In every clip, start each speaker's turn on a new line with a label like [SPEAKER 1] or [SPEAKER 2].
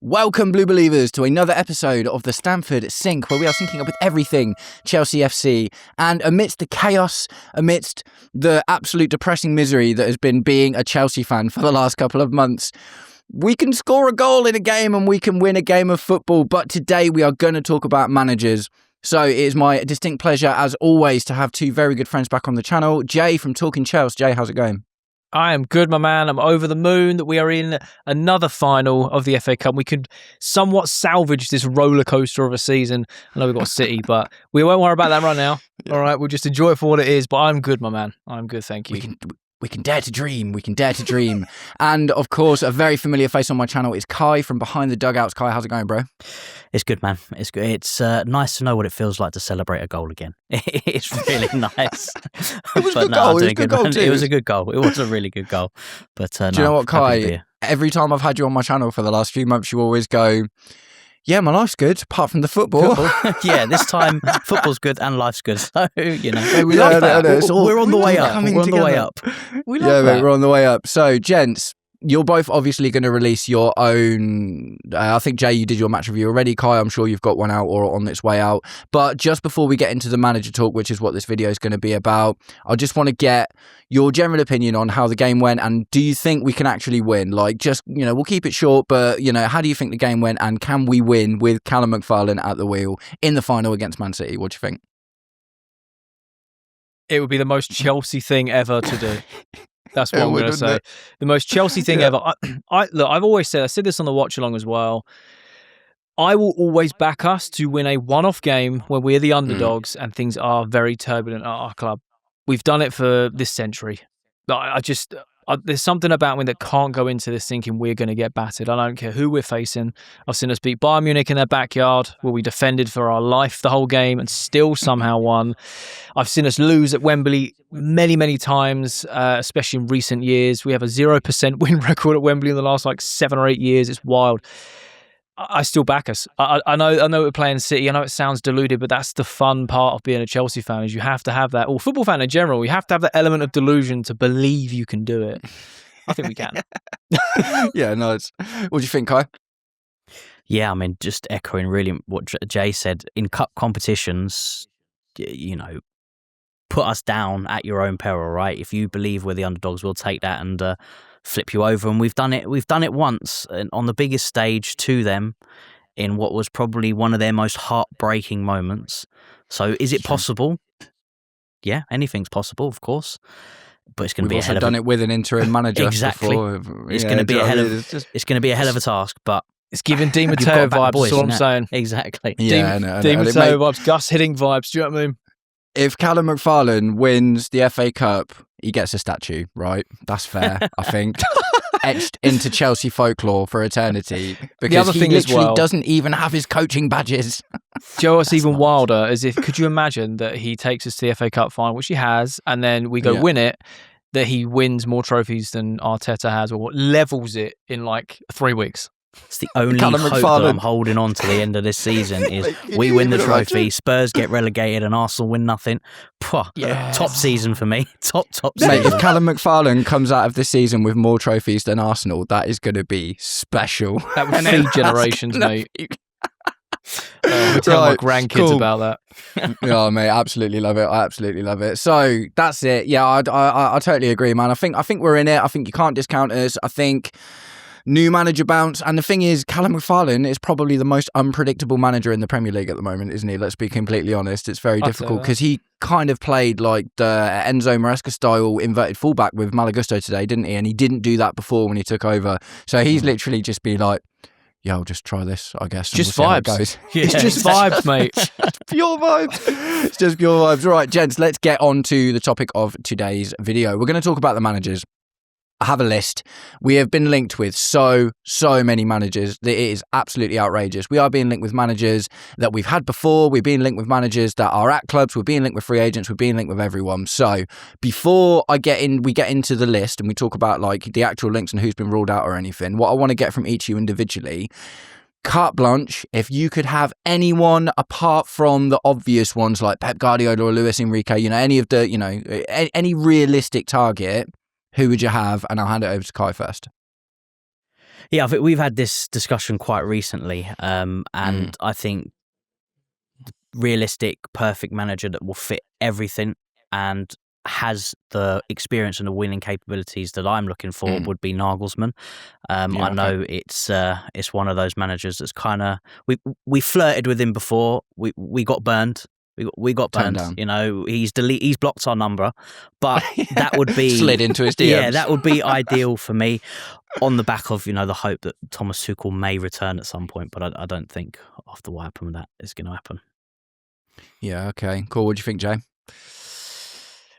[SPEAKER 1] Welcome, Blue Believers, to another episode of the Stamford Sync, where we are syncing up with everything Chelsea FC. And amidst the chaos, amidst the absolute depressing misery that has been being a Chelsea fan for the last couple of months, we can score a goal in a game and we can win a game of football. But today we are going to talk about managers. So it is my distinct pleasure, as always, to have two very good friends back on the channel. Jay from Talking Chelsea. Jay, how's it going?
[SPEAKER 2] I am good, my man. I'm over the moon that we are in another final of the FA Cup. We could somewhat salvage this roller coaster of a season. I know we've got City, but we won't worry about that right now. Yeah. All right, we'll just enjoy it for what it is. But I'm good, my man. I'm good, thank you.
[SPEAKER 1] We can dare to dream. We can dare to dream. And, of course, a very familiar face on my channel is Kai from Behind the Dugouts. Kai, how's it going, bro?
[SPEAKER 3] It's good, man. It's good. It's nice to know what it feels like to celebrate a goal again. It's really nice.
[SPEAKER 1] It was a good goal. It was a good goal, too.
[SPEAKER 3] It was a good goal. It was a really good goal. But
[SPEAKER 1] do you know what, Kai? Every time I've had you on my channel for the last few months, you always go, yeah, my life's good, apart from the football.
[SPEAKER 3] Yeah, this time football's good and life's good. So, you know,
[SPEAKER 1] we love that.
[SPEAKER 3] We're on the way up. We're on the way up.
[SPEAKER 1] We love that. Mate, we're on the way up. So, gents, you're both obviously going to release your own. I think, Jay, you did your match review already. Kai, I'm sure you've got one out or on its way out. But just before we get into the manager talk, which is what this video is going to be about, I just want to get your general opinion on how the game went, and do you think we can actually win? Like, just, you know, we'll keep it short, but, you know, how do you think the game went, and can we win with Callum McFarlane at the wheel in the final against Man City? What do you think?
[SPEAKER 2] It would be the most Chelsea thing ever to do. That's what I'm going to say. The most Chelsea thing ever. Look, I've always said, I said this on the watch along as well, I will always back us to win a one-off game when we're the underdogs and things are very turbulent at our club. We've done it for this century. There's something about me that can't go into this thinking we're going to get battered. I don't care who we're facing. I've seen us beat Bayern Munich in their backyard, where we defended for our life the whole game and still somehow won. I've seen us lose at Wembley many, many times, especially in recent years. We have a 0% win record at Wembley in the last 7 or 8 years. It's wild. I still back us. I know we're playing City. I know it sounds deluded, but that's the fun part of being a Chelsea fan, is you have to have that, or football fan in general, you have to have that element of delusion to believe you can do it. I think we can.
[SPEAKER 1] Yeah, no. What do you think, Kai?
[SPEAKER 3] Yeah, I mean, just echoing really what Jay said, in cup competitions, you know, put us down at your own peril, right? If you believe we're the underdogs, we'll take that and flip you over. And we've done it once on the biggest stage to them in what was probably one of their most heartbreaking moments. So is it possible? Yeah, anything's possible, of course. But it's going to be a hell of
[SPEAKER 1] done it with an interim manager.
[SPEAKER 3] Exactly.
[SPEAKER 1] Before.
[SPEAKER 3] It's going to be it's going to be a hell of a task, but
[SPEAKER 2] it's giving Di Matteo vibes, that's what I'm saying.
[SPEAKER 3] Exactly.
[SPEAKER 1] Yeah,
[SPEAKER 2] Di Matteo vibes, Gus hitting vibes, do you know what I mean?
[SPEAKER 1] If Callum McFarlane wins the FA Cup, he gets a statue, right? That's fair, I think. Etched into Chelsea folklore for eternity. Because he literally doesn't even have his coaching badges.
[SPEAKER 2] Joe, what's even wilder is if, could you imagine that he takes us to the FA Cup final, which he has, and then we go win it, that he wins more trophies than Arteta has, or levels it in 3 weeks.
[SPEAKER 3] It's the only hope that I'm holding on to the end of this season is we win the trophy, Spurs get relegated and Arsenal win nothing. Yes. Top season for me. Top season.
[SPEAKER 1] Mate, if Callum McFarlane comes out of this season with more trophies than Arsenal, that is going to be special.
[SPEAKER 2] That would feed generations, mate. We'll tell my grandkids about that.
[SPEAKER 1] Yeah, mate, absolutely love it. I absolutely love it. So that's it. Yeah, I totally agree, man. I think we're in it. I think you can't discount us. I think new manager bounce. And the thing is, Callum McFarlane is probably the most unpredictable manager in the Premier League at the moment, isn't he? Let's be completely honest. It's very difficult because he kind of played like the Enzo Maresca style inverted fullback with Malagusto today, didn't he? And he didn't do that before when he took over. So he's literally just be like, yeah, I'll just try this, I guess.
[SPEAKER 2] Just vibes. Yeah, it's just vibes, mate.
[SPEAKER 1] Pure vibes. It's just pure vibes. Right, gents, let's get on to the topic of today's video. We're going to talk about the managers. I have a list. We have been linked with so many managers that it is absolutely outrageous. We are being linked with managers that we've had before. We're being linked with managers that are at clubs. We're being linked with free agents. We're being linked with everyone. So before we get into the list and we talk about the actual links and who's been ruled out or anything, what I want to get from each of you individually, carte blanche, if you could have anyone apart from the obvious ones like Pep Guardiola or Luis Enrique, any of the, any realistic target, who would you have? And I'll hand it over to Kai first.
[SPEAKER 3] Yeah, I think we've had this discussion quite recently, and I think realistic, perfect manager that will fit everything and has the experience and the winning capabilities that I'm looking for would be Nagelsmann. I know it's one of those managers that's kind of we flirted with him before. We got burned. We got burned. You know, he's blocked our number, but that would be
[SPEAKER 1] slid into his DMs.
[SPEAKER 3] Yeah, that would be ideal for me. On the back of the hope that Thomas Tuchel may return at some point, but I don't think after what happened with that is going to happen.
[SPEAKER 1] Yeah. Okay. Cool. What do you think, Jay?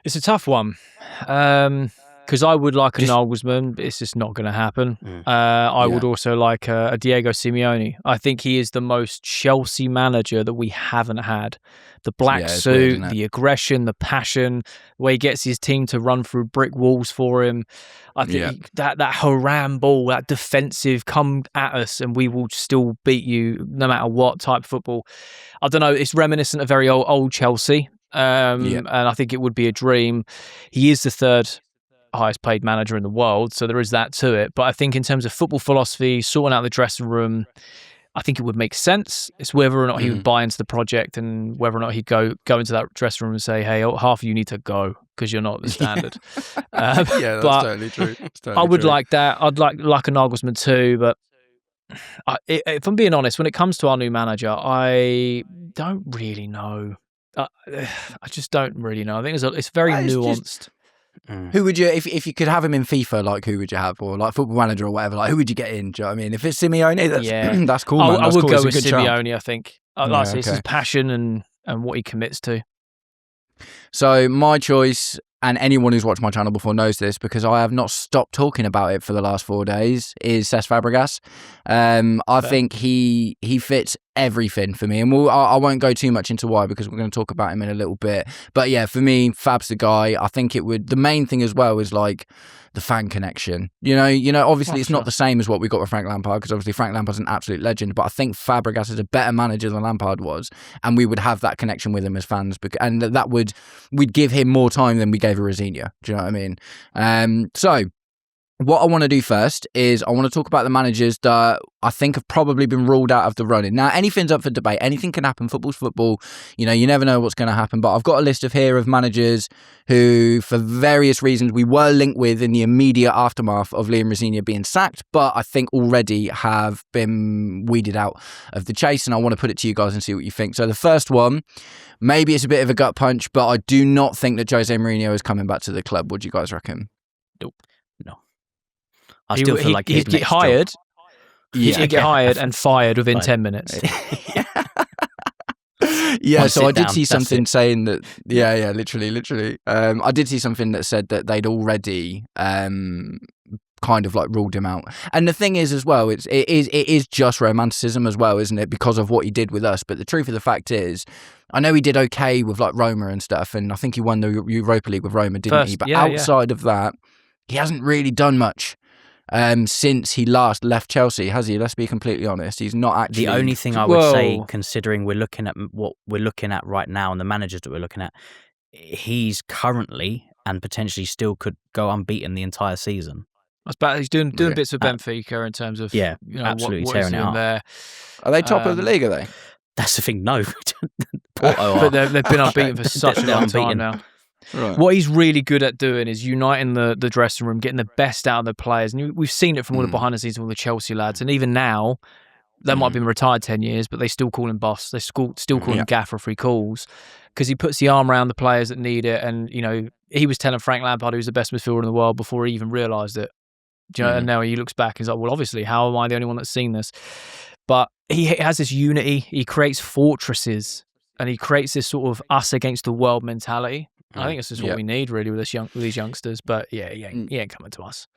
[SPEAKER 2] It's a tough one. Because I would like a Nagelsmann, but it's just not going to happen. I would also like a Diego Simeone. I think he is the most Chelsea manager that we haven't had. The black suit, the aggression, the passion, the way he gets his team to run through brick walls for him. I think that haram ball, that defensive, come at us and we will still beat you no matter what type of football. I don't know, it's reminiscent of very old Chelsea. And I think it would be a dream. He is the third highest paid manager in the world, so there is that to it. But I think in terms of football philosophy, sorting out the dressing room, I think it would make sense. It's whether or not he would buy into the project and whether or not he'd go into that dressing room and say, hey, half of you need to go because you're not the standard.
[SPEAKER 1] That's totally true.
[SPEAKER 2] I would like that. I'd like a Nagelsmann too, but if I'm being honest, when it comes to our new manager, I don't really know. I just don't really know. I think it's very nuanced.
[SPEAKER 1] Who would you, if you could have him in FIFA, like who would you have, or like Football Manager or whatever? Like who would you get in? Do you know what I mean? If it's Simeone, that's cool. Man.
[SPEAKER 2] I would go with
[SPEAKER 1] Simeone.
[SPEAKER 2] Simeone. I think. Like it's his passion and what he commits to.
[SPEAKER 1] So my choice, and anyone who's watched my channel before knows this because I have not stopped talking about it for the last 4 days, is Cesc Fabregas. I think he fits everything for me, and I won't go too much into why because we're going to talk about him in a little bit. But yeah, for me, Fab's the guy. I think the main thing as well is like the fan connection. You know, obviously it's not the same as what we got with Frank Lampard because obviously Frank Lampard's an absolute legend, but I think Fabregas is a better manager than Lampard was, and we would have that connection with him as fans, and we'd give him more time than we gave a Rosenior. Do you know what I mean? So what I want to do first is I want to talk about the managers that I think have probably been ruled out of the running. Now, anything's up for debate. Anything can happen. Football's football. You know, you never know what's going to happen. But I've got a list of managers who, for various reasons, we were linked with in the immediate aftermath of Liam Rosenior being sacked, but I think already have been weeded out of the chase. And I want to put it to you guys and see what you think. So the first one, maybe it's a bit of a gut punch, but I do not think that Jose Mourinho is coming back to the club. What do you guys reckon?
[SPEAKER 3] Nope. No. I still feel like
[SPEAKER 2] he'd get hired. He'd get hired and fired within 10 minutes.
[SPEAKER 1] Yeah, so I did see something saying that. Yeah, literally. I did see something that said that they'd already kind of like ruled him out. And the thing is, as well, it is just romanticism as well, isn't it? Because of what he did with us. But the truth of the fact is, I know he did okay with like Roma and stuff, and I think he won the Europa League with Roma, didn't he? But outside of that, he hasn't really done much. Since he last left Chelsea, has he? Let's be completely honest. He's not actually.
[SPEAKER 3] The only thing I would say, considering we're looking at what we're looking at right now and the managers that we're looking at, he's currently and potentially still could go unbeaten the entire season.
[SPEAKER 2] That's bad. He's doing bits with Benfica in terms of
[SPEAKER 3] absolutely
[SPEAKER 2] what
[SPEAKER 3] tearing it up.
[SPEAKER 2] There.
[SPEAKER 1] Are they top of the league? Are they?
[SPEAKER 3] That's the thing. No, Porto
[SPEAKER 2] but they've been unbeaten for such a long time now. Right. What he's really good at doing is uniting the dressing room, getting the best out of the players. And we've seen it from all the behind the scenes of all the Chelsea lads. And even now, they might have been retired 10 years, but they still call him boss. They still call him gaffer if he calls, because he puts the arm around the players that need it. And, you know, he was telling Frank Lampard he was the best midfielder in the world before he even realised it. Do you know? And now he looks back and he's like, well, obviously, how am I the only one that's seen this? But he has this unity. He creates fortresses and he creates this sort of us against the world mentality. I think this is what we need really with these youngsters. But he ain't coming to us.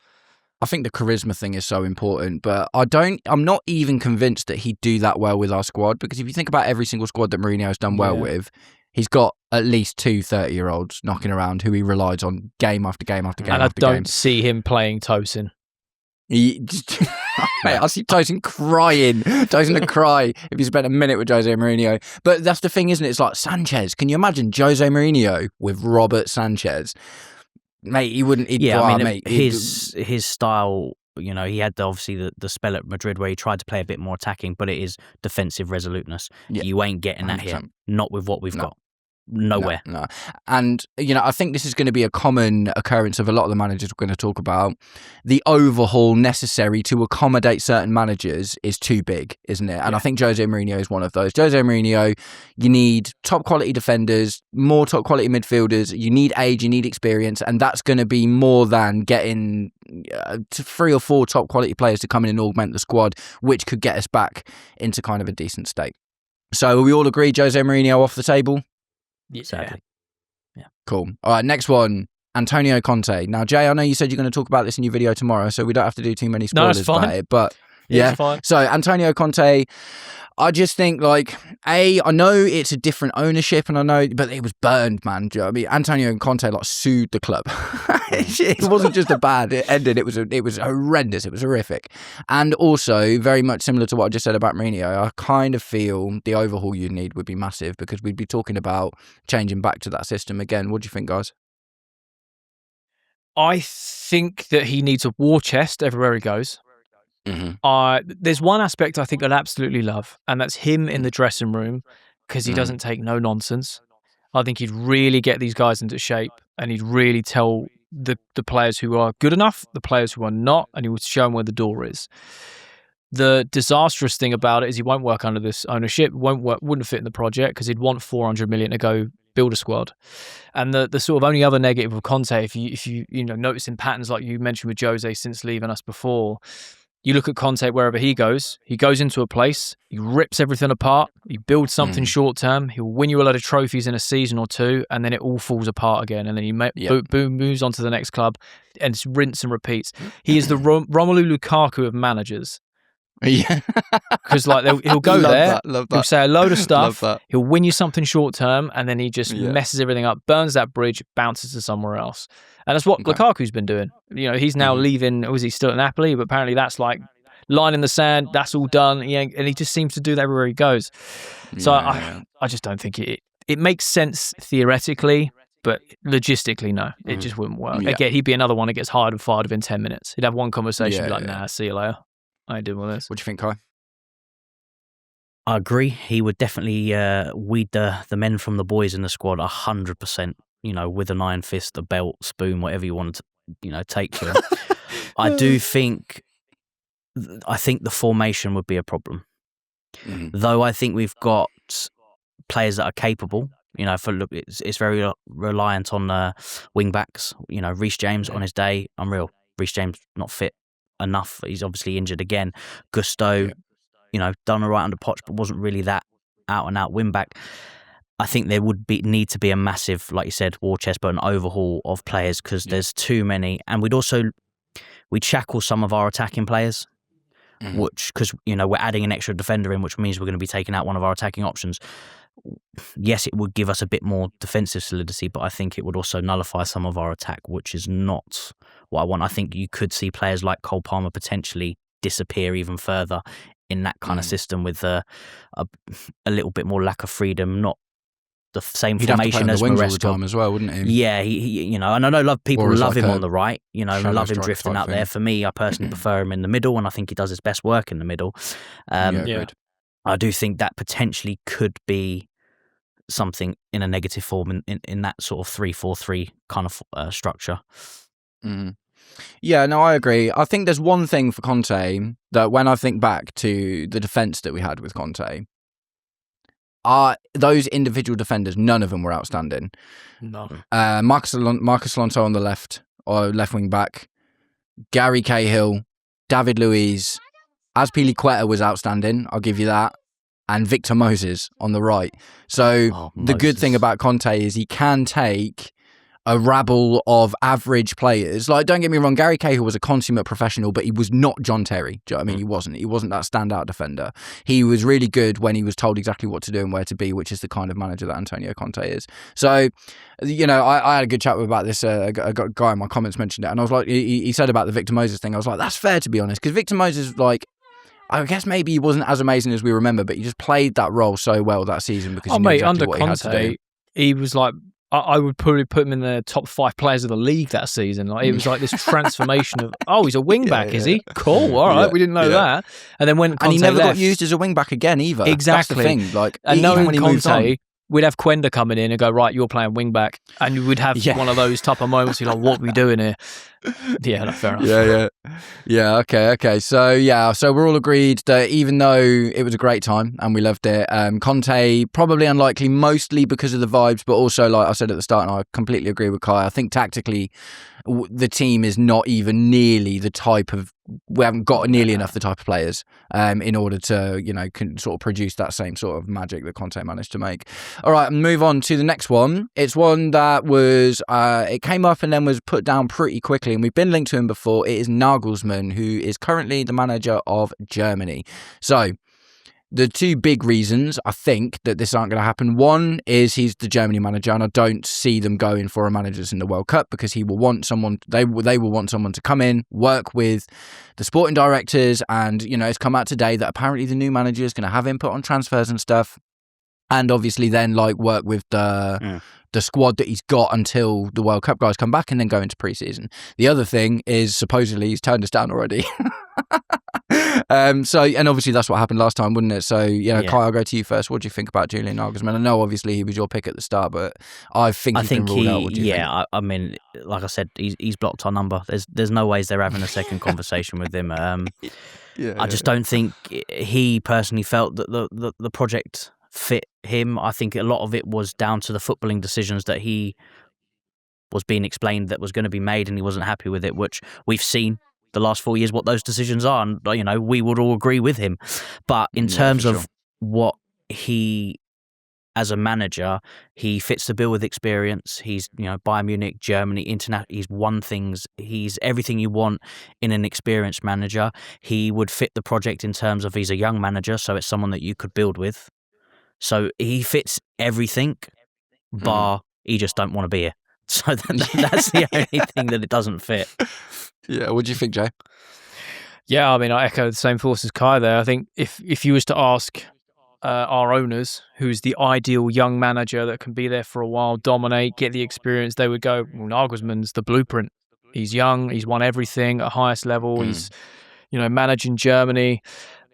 [SPEAKER 1] I think the charisma thing is so important, but I'm not even convinced that he'd do that well with our squad, because if you think about every single squad that Mourinho's done well with, he's got at least 2 30-year-olds knocking around who he relies on game after game after game.
[SPEAKER 2] And I don't see him playing Tosin.
[SPEAKER 1] Mate, I see Tosin crying. Tosin would cry if he spent a minute with Jose Mourinho. But that's the thing, isn't it? It's like Sanchez. Can you imagine Jose Mourinho with Robert Sanchez? Mate, he wouldn't.
[SPEAKER 3] His style You know, he had obviously the spell at Madrid where he tried to play a bit more attacking, but it is defensive resoluteness.
[SPEAKER 1] Yeah,
[SPEAKER 3] you ain't getting that here.
[SPEAKER 1] 100%.
[SPEAKER 3] Not with what we've
[SPEAKER 1] No.
[SPEAKER 3] got. Nowhere.
[SPEAKER 1] No. And, you know, I think this is going to be a common occurrence of a lot of the managers we're going to talk about. The overhaul necessary to accommodate certain managers is too big, isn't it? And I think Jose Mourinho is one of those. Jose Mourinho, you need top quality defenders, more top quality midfielders, you need age, you need experience, and that's going to be more than getting 3 or 4 top quality players to come in and augment the squad, which could get us back into kind of a decent state. So we all agree Jose Mourinho off the table?
[SPEAKER 3] Sadly.
[SPEAKER 1] Cool. All right, next one, Antonio Conte. Now, Jay, I know you said you're going to talk about this in your video tomorrow, so we don't have to do too many spoilers about it. But yeah,
[SPEAKER 2] fine.
[SPEAKER 1] So Antonio Conte, I just think, like, I know it's a different ownership, and I know, but it was burned, man. Do you know what I mean? Antonio Conte like sued the club. It wasn't just a bad ending; it was horrendous. It was horrific, and also very much similar to what I just said about Mourinho. I kind of feel the overhaul you need would be massive because we'd be talking about changing back to that system again. What do you think, guys?
[SPEAKER 2] I think that he needs a war chest everywhere he goes.
[SPEAKER 1] Mm-hmm.
[SPEAKER 2] There's one aspect I think I'd absolutely love, and that's him in the dressing room because he doesn't take no nonsense. I think he'd really get these guys into shape, and he'd really tell the players who are good enough, the players who are not, and he would show them where the door is. The disastrous thing about it is he won't work under this ownership, wouldn't fit in the project because he'd want 400 million to go build a squad. And the sort of only other negative of Conte, if you noticing patterns like you mentioned with Jose since leaving us before, you look at Conte wherever he goes into a place, he rips everything apart, he builds something short term, he'll win you a lot of trophies in a season or two, and then it all falls apart again, and then he moves on to the next club, and it's rinse and repeats. He is the Romelu Lukaku of managers.
[SPEAKER 1] Yeah,
[SPEAKER 2] because like he'll go there, he'll say a load of stuff,
[SPEAKER 1] Love that.
[SPEAKER 2] he'll win you something short term, and then he just messes everything up, burns that bridge, bounces to somewhere else, and that's what Lukaku's been doing. You know, he's now leaving. Was he still at Napoli? But apparently that's like line in the sand. That's all done. And he just seems to do that everywhere he goes. So I just don't think it makes sense theoretically. But logistically, no, it just wouldn't work.
[SPEAKER 1] Yeah.
[SPEAKER 2] Again, he'd be another one that gets hired and fired within 10 minutes. He'd have one conversation, be like, nah, see you later. I ain't doing all this.
[SPEAKER 1] What do you think, Kai?
[SPEAKER 3] I agree. He would definitely weed the men from the boys in the squad 100%. You know, with an iron fist, a belt, spoon, whatever you want to, take to him. I think the formation would be a problem. Though I think we've got players that are capable. You know, it's very reliant on wing backs. You know, Reece James on his day, unreal. Reece James not fit enough. He's obviously injured again. Gusto, done all right under Poch, but wasn't really that out and out wing back. I think there would need to be a massive, like you said, war chest, but an overhaul of players because there's too many, and we'd shackle some of our attacking players, which because we're adding an extra defender in, which means we're going to be taking out one of our attacking options. Yes, it would give us a bit more defensive solidity, but I think it would also nullify some of our attack, which is not what I want. I think you could see players like Cole Palmer potentially disappear even further in that kind of system with a little bit more lack of freedom, not the same
[SPEAKER 1] He'd
[SPEAKER 3] formation as
[SPEAKER 1] Maresca all the
[SPEAKER 3] Maresca
[SPEAKER 1] time as well, wouldn't he?
[SPEAKER 3] Yeah, he and I know people love him on the right, and love him drifting out there. For me, I personally prefer him in the middle, and I think he does his best work in the middle. I do think that potentially could be something in a negative form in that sort of 3-4-3 kind of structure.
[SPEAKER 1] Yeah, no, I agree. I think there's one thing for Conte that when I think back to the defence that we had with Conte, those individual defenders, none of them were outstanding.
[SPEAKER 2] No.
[SPEAKER 1] Marcus Alonso on the left, or left wing back, Gary Cahill, David Luiz, Azpilicueta was outstanding, I'll give you that, and Victor Moses on the right. So the good thing about Conte is he can take a rabble of average players. Like, don't get me wrong, Gary Cahill was a consummate professional, but he was not John Terry. Do you know what I mean? He wasn't that standout defender. He was really good when he was told exactly what to do and where to be, which is the kind of manager that Antonio Conte is. So, I had a good chat about this. A guy in my comments mentioned it, and I was like, he said about the Victor Moses thing. I was like, that's fair, to be honest, because Victor Moses, like, I guess maybe he wasn't as amazing as we remember, but he just played that role so well that season because he knew exactly
[SPEAKER 2] under
[SPEAKER 1] what
[SPEAKER 2] Conte,
[SPEAKER 1] he had to do.
[SPEAKER 2] He was like I would probably put him in the top 5 players of the league that season. Like, it was like this transformation of, he's a wing back, is he? Cool, all right, we didn't know that. And then when Conte
[SPEAKER 1] he never
[SPEAKER 2] left,
[SPEAKER 1] got used as a wing back again either.
[SPEAKER 2] Exactly.
[SPEAKER 1] That's the thing. Like,
[SPEAKER 2] and
[SPEAKER 1] even
[SPEAKER 2] knowing
[SPEAKER 1] when he moved on,
[SPEAKER 2] Conte, we'd have Quenda coming in and go, right, you're playing wing back, and we'd have one of those type of moments. You're like, what are we doing here? Yeah, no, fair enough.
[SPEAKER 1] Yeah. Okay. So we're all agreed that even though it was a great time and we loved it, Conte probably unlikely, mostly because of the vibes, but also, like I said at the start, and I completely agree with Kai. I think tactically, the team is not even nearly the type of. We haven't got nearly enough the type of players in order to, can sort of produce that same sort of magic that Conte managed to make. All right, move on to the next one. It's one that was, it came up and then was put down pretty quickly, and we've been linked to him before. It is Nagelsmann, who is currently the manager of Germany. So, the two big reasons I think that this aren't going to happen. One is he's the Germany manager, and I don't see them going for a manager in the World Cup because he will want someone. They will want someone to come in, work with the sporting directors, and it's come out today that apparently the new manager is going to have input on transfers and stuff, and obviously then work with the squad that he's got until the World Cup guys come back, and then go into pre-season. The other thing is supposedly he's turned us down already. And obviously that's what happened last time, wouldn't it? So, Kai, I'll go to you first. What do you think about Julian Nagelsmann? I know obviously he was your pick at the start, but I think he's been ruled out. What do you think?
[SPEAKER 3] I mean, like I said, he's blocked our number. There's no ways they're having a second conversation with him. I just don't think he personally felt that the project fit him. I think a lot of it was down to the footballing decisions that he was being explained that was going to be made, and he wasn't happy with it, which we've seen the last 4 years what those decisions are, and we would all agree with him. But in terms of what he, as a manager, he fits the bill with experience. He's Bayern Munich, Germany, he's won things. He's everything you want in an experienced manager. He would fit the project in terms of he's a young manager, so it's someone that you could build with. So he fits everything, bar he just don't want to be here. So that's the only thing that it doesn't fit.
[SPEAKER 1] Yeah, what do you think, Jay?
[SPEAKER 2] Yeah, I mean, I echo the same thoughts as Kai there. I think if you was to ask our owners who's the ideal young manager that can be there for a while, dominate, get the experience, they would go, well, Nagelsmann's the blueprint. He's young, he's won everything at highest level, he's managing Germany.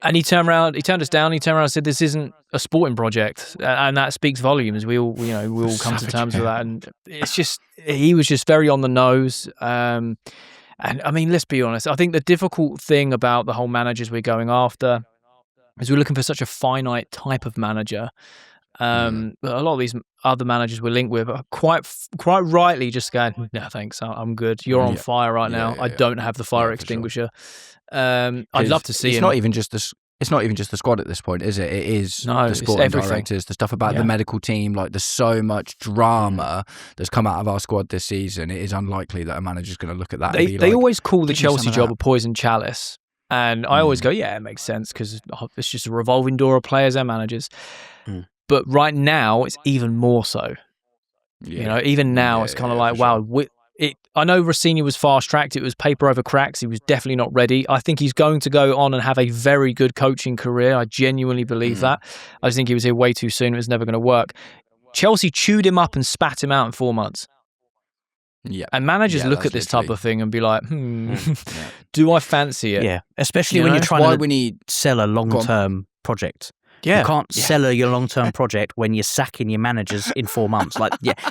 [SPEAKER 2] And he turned us down. He turned around and said, "This isn't a sporting project," and that speaks volumes. We all come to terms with that. And it's just he was just very on the nose. And I mean, let's be honest. I think the difficult thing about the whole managers we're going after is we're looking for such a finite type of manager. A lot of these other managers we're linked with are quite rightly just going, "No, thanks, I'm good. You're on fire right now. I don't have the fire extinguisher." I'd love to see him.
[SPEAKER 1] It's not even just the squad at this point, is it? It is the sporting directors, the stuff about the medical team. Like, there's so much drama that's come out of our squad this season. It is unlikely that a manager's going to look at that.
[SPEAKER 2] They always call the Chelsea job a poison chalice, and I always go, yeah, it makes sense because it's just a revolving door of players and managers. But right now, it's even more so. Even now, it's kind of like, wow. I know Rossini was fast-tracked. It was paper over cracks. He was definitely not ready. I think he's going to go on and have a very good coaching career. I genuinely believe that. I just think he was here way too soon. It was never going to work. Chelsea chewed him up and spat him out in 4 months. Yeah. And managers look at this type of thing and be like, do I fancy it?
[SPEAKER 3] Yeah, especially when you're trying to sell a long-term project. Yeah. You can't sell your long-term project when you're sacking your managers in 4 months.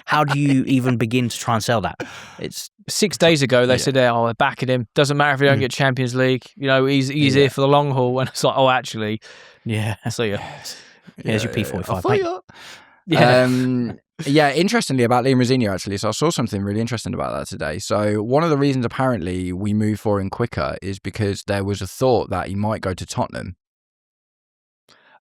[SPEAKER 3] How do you even begin to try and sell that? It's
[SPEAKER 2] 6 days ago, they said, they're backing him. Doesn't matter if he don't get Champions League. He's here for the long haul. And it's like, actually.
[SPEAKER 3] Yeah.
[SPEAKER 2] So,
[SPEAKER 3] here's your P45.
[SPEAKER 1] Interestingly about Liam Rosenior, actually. So I saw something really interesting about that today. So one of the reasons apparently we moved for him quicker is because there was a thought that he might go to Tottenham.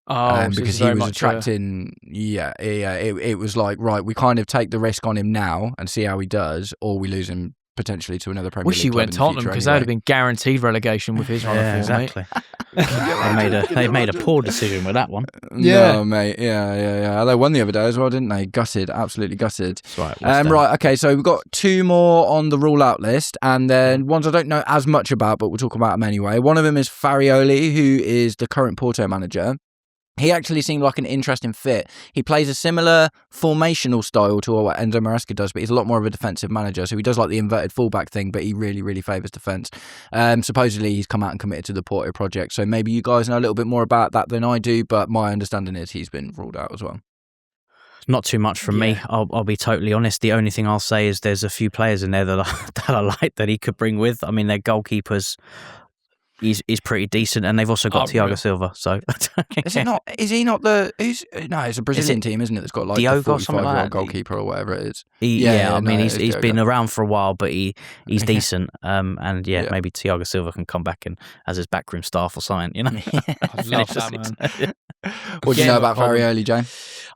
[SPEAKER 1] Because he was attracting, it was like, right, we kind of take the risk on him now and see how he does, or we lose him potentially to another Premier League club.
[SPEAKER 2] Wish he went Tottenham because they would have been guaranteed relegation with his run of form,
[SPEAKER 3] exactly. They made a poor decision with that one.
[SPEAKER 1] Yeah, no, mate. Yeah. They won the other day as well, didn't they? Gutted, absolutely gutted.
[SPEAKER 3] That's right.
[SPEAKER 1] Right. Okay. So we've got 2 more on the rule out list, and then ones I don't know as much about, but we'll talk about them anyway. One of them is Farioli, who is the current Porto manager. he actually seemed like an interesting fit. He plays a similar formational style to what Enzo Maresca does, but he's a lot more of a defensive manager. So he does like the inverted fullback thing, but he really, really favours defence. Supposedly he's come out and committed to the Porto project. So maybe you guys know a little bit more about that than I do, but my understanding is he's been ruled out as well.
[SPEAKER 3] Not too much from me. I'll be totally honest. The only thing I'll say is there's a few players in there that I like that he could bring with. I mean, their goalkeepers. He's pretty decent, and they've also got Thiago Silva. So
[SPEAKER 1] is he not? No, it's a Brazilian team, isn't it? That's got like
[SPEAKER 3] Diogo,
[SPEAKER 1] a 45-year-old goalkeeper or whatever it is.
[SPEAKER 3] I mean, he's been around for a while, but he's decent. Maybe Thiago Silva can come back and as his backroom staff or something. You know,
[SPEAKER 2] I love that, man.
[SPEAKER 1] What do you know about Farioli, Jane?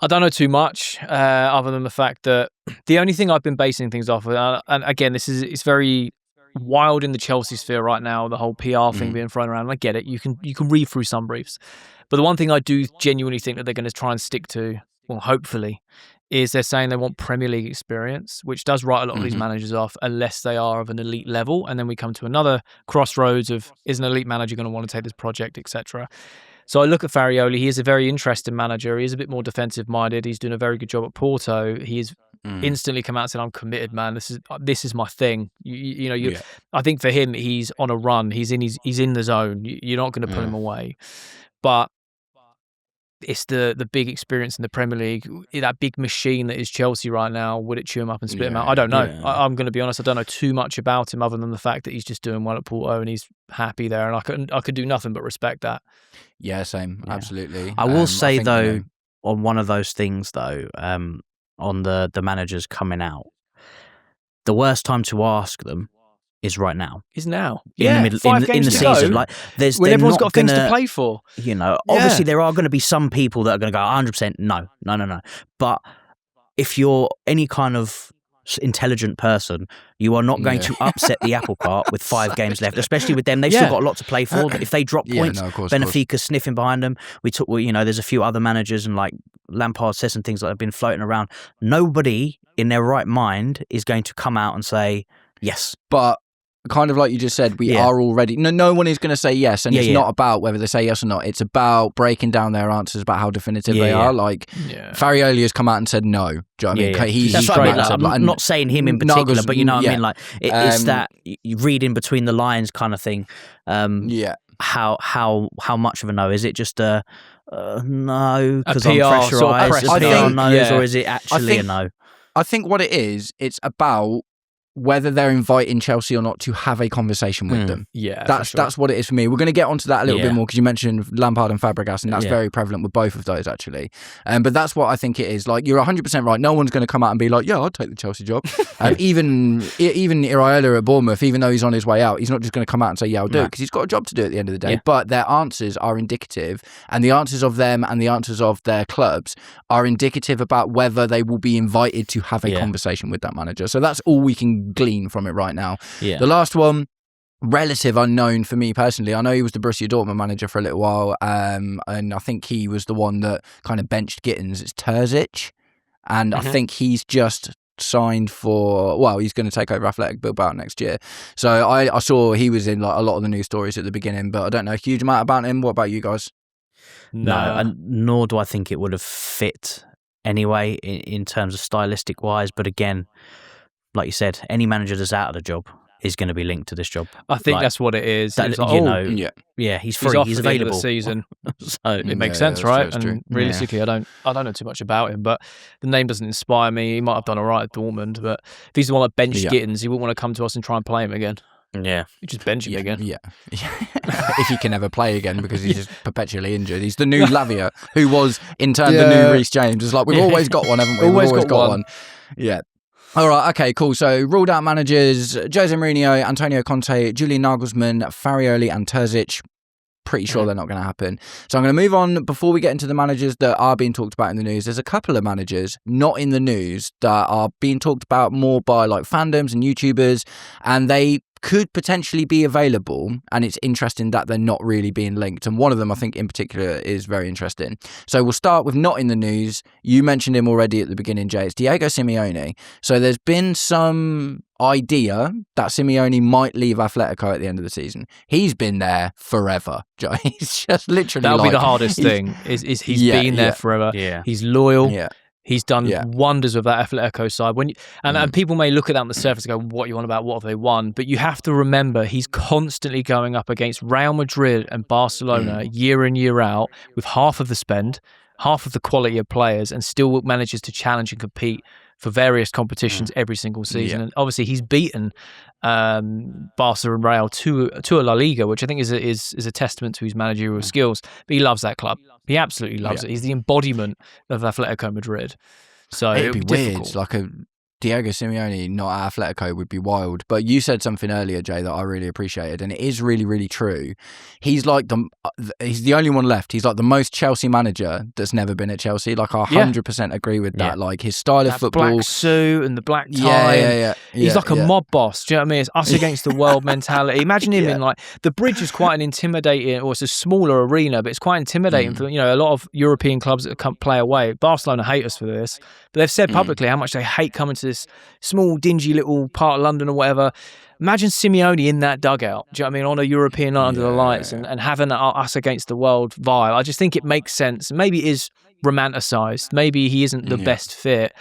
[SPEAKER 2] I don't know too much, other than the fact that the only thing I've been basing things off of, and again, it's very wild in the Chelsea sphere right now, the whole PR thing being thrown around. And I get it. You can read through some briefs. But the one thing I do genuinely think that they're going to try and stick to, well, hopefully, is they're saying they want Premier League experience, which does write a lot of these managers off unless they are of an elite level. And then we come to another crossroads of, is an elite manager going to want to take this project, etc. So I look at Farioli. He is a very interesting manager. He is a bit more defensive-minded. He's doing a very good job at Porto. He is instantly come out and said, "I'm committed, man. This is my thing." I think for him, he's on a run. He's in the zone. You're not going to put him away. But it's the big experience in the Premier League, that big machine that is Chelsea right now. Would it chew him up and spit him out? I don't know. Yeah. I'm going to be honest. I don't know too much about him other than the fact that he's just doing well at Porto and he's happy there. And I could do nothing but respect that.
[SPEAKER 1] Yeah, same. Yeah. Absolutely.
[SPEAKER 3] I will say though, on one of those things though, on the managers coming out, the worst time to ask them is right now.
[SPEAKER 2] Is now.
[SPEAKER 3] In the middle, in the season. Like
[SPEAKER 2] when everyone's got things to play for.
[SPEAKER 3] Obviously there are going to be some people that are going to go 100% no. But if you're any kind of intelligent person, you are not going to upset the apple cart with 5 games left, especially with them. They've still got a lot to play for. If they drop points, Benfica's sniffing behind them. There's a few other managers and like Lampard says some things that have been floating around. Nobody in their right mind is going to come out and say yes.
[SPEAKER 1] But kind of like you just said, we are already... No one is going to say yes, and it's not about whether they say yes or not. It's about breaking down their answers about how definitive they are. Like, Farioli has come out and said no. Do you know what I mean?
[SPEAKER 3] That's what I mean. Like, I'm not saying him in particular, but you know what I mean? Like, it's that you read in between the lines kind of thing. How much of a no? Is it just a no because I'm pressurised, or is it actually a no?
[SPEAKER 1] I think what it is, it's about whether they're inviting Chelsea or not to have a conversation with them. Yeah, that's what it is for me. We're going to get onto that a little bit more because you mentioned Lampard and Fabregas, and that's very prevalent with both of those actually. But that's what I think it is. Like, you're 100% right. No one's going to come out and be like, "Yeah, I'll take the Chelsea job." Even Iraola at Bournemouth, even though he's on his way out, he's not just going to come out and say, "Yeah, I'll do it," because he's got a job to do at the end of the day. But their answers are indicative, and the answers of them and the answers of their clubs are indicative about whether they will be invited to have a conversation with that manager. So that's all we can glean from it right now. The last one, relative unknown for me personally. I know he was the Borussia Dortmund manager for a little while, and I think he was the one that kind of benched Gittins. It's Terzic, and I think he's just signed for, well, he's going to take over Athletic Bilbao next year. So I saw he was in like a lot of the news stories at the beginning, but I don't know a huge amount about him. What about you guys?
[SPEAKER 3] No, and nor do I think it would have fit anyway in terms of stylistic wise. But again, like you said, any manager that's out of the job is going to be linked to this job.
[SPEAKER 2] I think that's what it is.
[SPEAKER 3] That, he's free, he's available.
[SPEAKER 2] The season, so it makes sense, right? And realistically, I don't know too much about him, but the name doesn't inspire me. He might have done all right at Dortmund, but if he's the one that benched Gittins, he wouldn't want to come to us and try and play him again.
[SPEAKER 3] Yeah,
[SPEAKER 2] you just bench him again.
[SPEAKER 1] Yeah. If he can ever play again, because he's just perpetually injured. He's the new Lavia, who was in turn the new Reece James. It's like, we've always got one, haven't we? We've always got one. Yeah. All right, okay, cool. So ruled out managers, Jose Mourinho, Antonio Conte, Julian Nagelsmann, Farioli and Terzic. Pretty sure they're not going to happen. So I'm going to move on. Before we get into the managers that are being talked about in the news, there's a couple of managers not in the news that are being talked about more by like fandoms and YouTubers, and they could potentially be available, and it's interesting that they're not really being linked. And one of them, I think, in particular, is very interesting. So we'll start with not in the news. You mentioned him already at the beginning, Jay. It's Diego Simeone. So there's been some idea that Simeone might leave Atletico at the end of the season. He's been there forever. He's just literally
[SPEAKER 2] that'll be the hardest thing. Is he's been there forever.
[SPEAKER 3] Yeah.
[SPEAKER 2] He's loyal.
[SPEAKER 1] Yeah.
[SPEAKER 2] He's done wonders with that Atletico side. And people may look at that on the surface and go, what are you on about? What have they won? But you have to remember, he's constantly going up against Real Madrid and Barcelona year in, year out with half of the spend, half of the quality of players, and still manages to challenge and compete for various competitions every single season. And obviously he's beaten Barca and Real to a La Liga, which I think is a testament to his managerial skills. But he loves that club. He absolutely loves it. He's the embodiment of Atletico Madrid. So
[SPEAKER 1] it'd be weird.
[SPEAKER 2] difficult.
[SPEAKER 1] Like a Diego Simeone not at Atletico would be wild. But you said something earlier, Jay, that I really appreciated, and it is really, really true. He's like he's the only one left. He's like the most Chelsea manager that's never been at Chelsea. Like I 100% agree with that. Like his style of football,
[SPEAKER 2] black suit and the black tie. He's like a mob boss. Do you know what I mean? It's us against the world mentality. Imagine him in like the Bridge is quite an intimidating, or it's a smaller arena, but it's quite intimidating for a lot of European clubs that come play away. Barcelona hate us for this, but they've said publicly how much they hate coming to this small, dingy little part of London or whatever. Imagine Simeone in that dugout, do you know what I mean, on a European night under the lights and having that us against the world vibe. I just think it makes sense. Maybe it is romanticised. Maybe he isn't the best fit,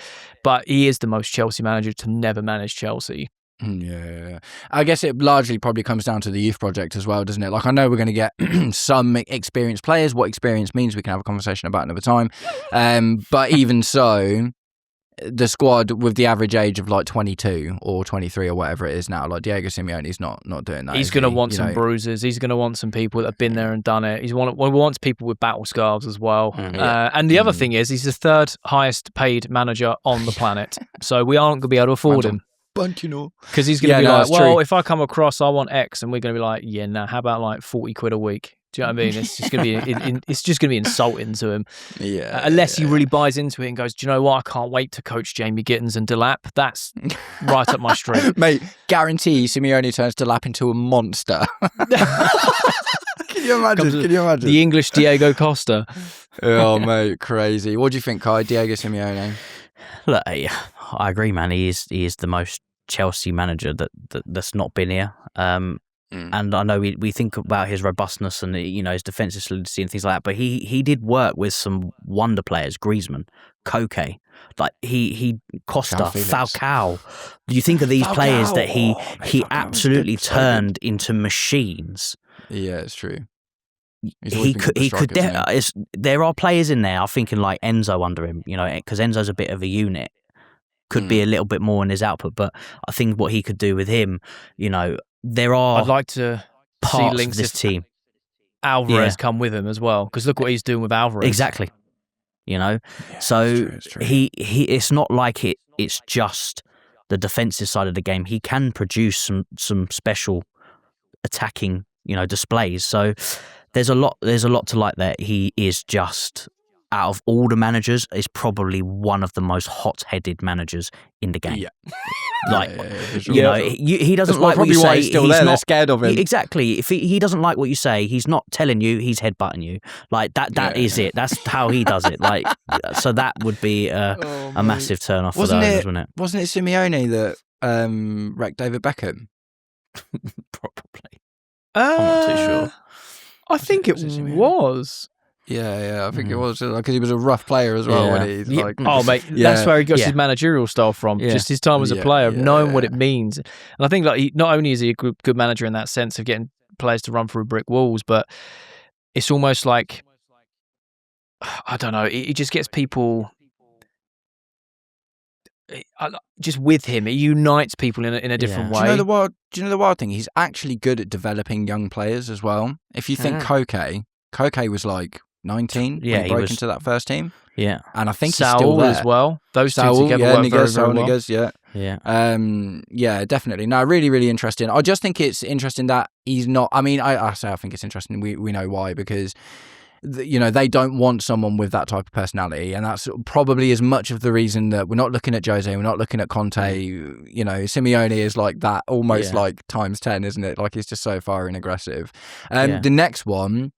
[SPEAKER 2] but he is the most Chelsea manager to never manage Chelsea.
[SPEAKER 1] Yeah. I guess it largely probably comes down to the youth project as well, doesn't it? Like I know we're going to get some experienced players. What experience means we can have a conversation about another time. But even so, the squad with the average age of like 22 or 23 or whatever it is now, like Diego Simeone's not doing that.
[SPEAKER 2] He's going to want some bruises. He's going to want some people that have been there and done it. He wants people with battle scars as well. And the other thing is, he's the third highest paid manager on the planet. So we aren't going to be able to afford him. Because he's going to be like, well, if I come across, I want X, and we're going to be like, yeah, nah, how about like 40 quid a week? Do you know what I mean? It's just going to be it's just going to be insulting to him. Unless he really buys into it and goes, do you know what? I can't wait to coach Jamie Gittins and Delap. That's right up my street.
[SPEAKER 1] Mate, guarantee Simeone turns Delap into a monster. Can you imagine?
[SPEAKER 2] The English Diego Costa.
[SPEAKER 1] Oh, mate, crazy. What do you think, Kai? Diego Simeone?
[SPEAKER 3] Look, I agree, man. He is the most Chelsea manager that's not been here. And I know we think about his robustness and his defensive solidity and things like that, but he did work with some wonder players, Griezmann, Koke, like he Costa, Falcao. You think of these players that he absolutely turned into machines.
[SPEAKER 1] Yeah, it's true.
[SPEAKER 3] He could. There are players in there. I'm thinking like Enzo under him, because Enzo's a bit of a unit. Could be a little bit more in his output, but I think what he could do with him, there are.
[SPEAKER 2] I'd like to see links
[SPEAKER 3] this team.
[SPEAKER 2] Alvarez come with him as well, because look what he's doing with Alvarez.
[SPEAKER 3] Exactly. So it's true. He it's not like it's just the defensive side of the game. He can produce some special attacking, displays. So there's a lot to like there. He is just, out of all the managers, is probably one of the most hot-headed managers in the game. He doesn't like what you say.
[SPEAKER 1] He's still there. They're scared of him.
[SPEAKER 3] Exactly. If he doesn't like what you say, he's not telling you. He's headbutting you. Like that. That is it. That's how he does it. Like so, that would be a massive turn off for those, wouldn't it?
[SPEAKER 1] Wasn't it Simeone that wrecked David Beckham?
[SPEAKER 3] Probably.
[SPEAKER 2] I'm not too sure. I think it was.
[SPEAKER 1] Yeah, I think it was because he was a rough player as well. When he's like,
[SPEAKER 2] mate, that's where he got his managerial style from. Just his time as a player, knowing what it means. And I think like not only is he a good manager in that sense of getting players to run through brick walls, but it's almost like, I don't know, it just gets people just with him. It unites people in a different way.
[SPEAKER 1] Do you know the wild thing? He's actually good at developing young players as well. If you think Koke was like 19 when he broke into that first team.
[SPEAKER 3] Yeah.
[SPEAKER 1] And I think
[SPEAKER 2] Saul
[SPEAKER 1] he's still there.
[SPEAKER 2] as well. Those two together work very, very well.
[SPEAKER 1] Yeah, definitely. No, really, really interesting. I just think it's interesting that he's not... I mean, I think it's interesting. We know why, because they don't want someone with that type of personality, and that's probably as much of the reason that we're not looking at Jose, we're not looking at Conte. Simeone is like that, almost like times 10, isn't it? Like, he's just so far and aggressive. The next one,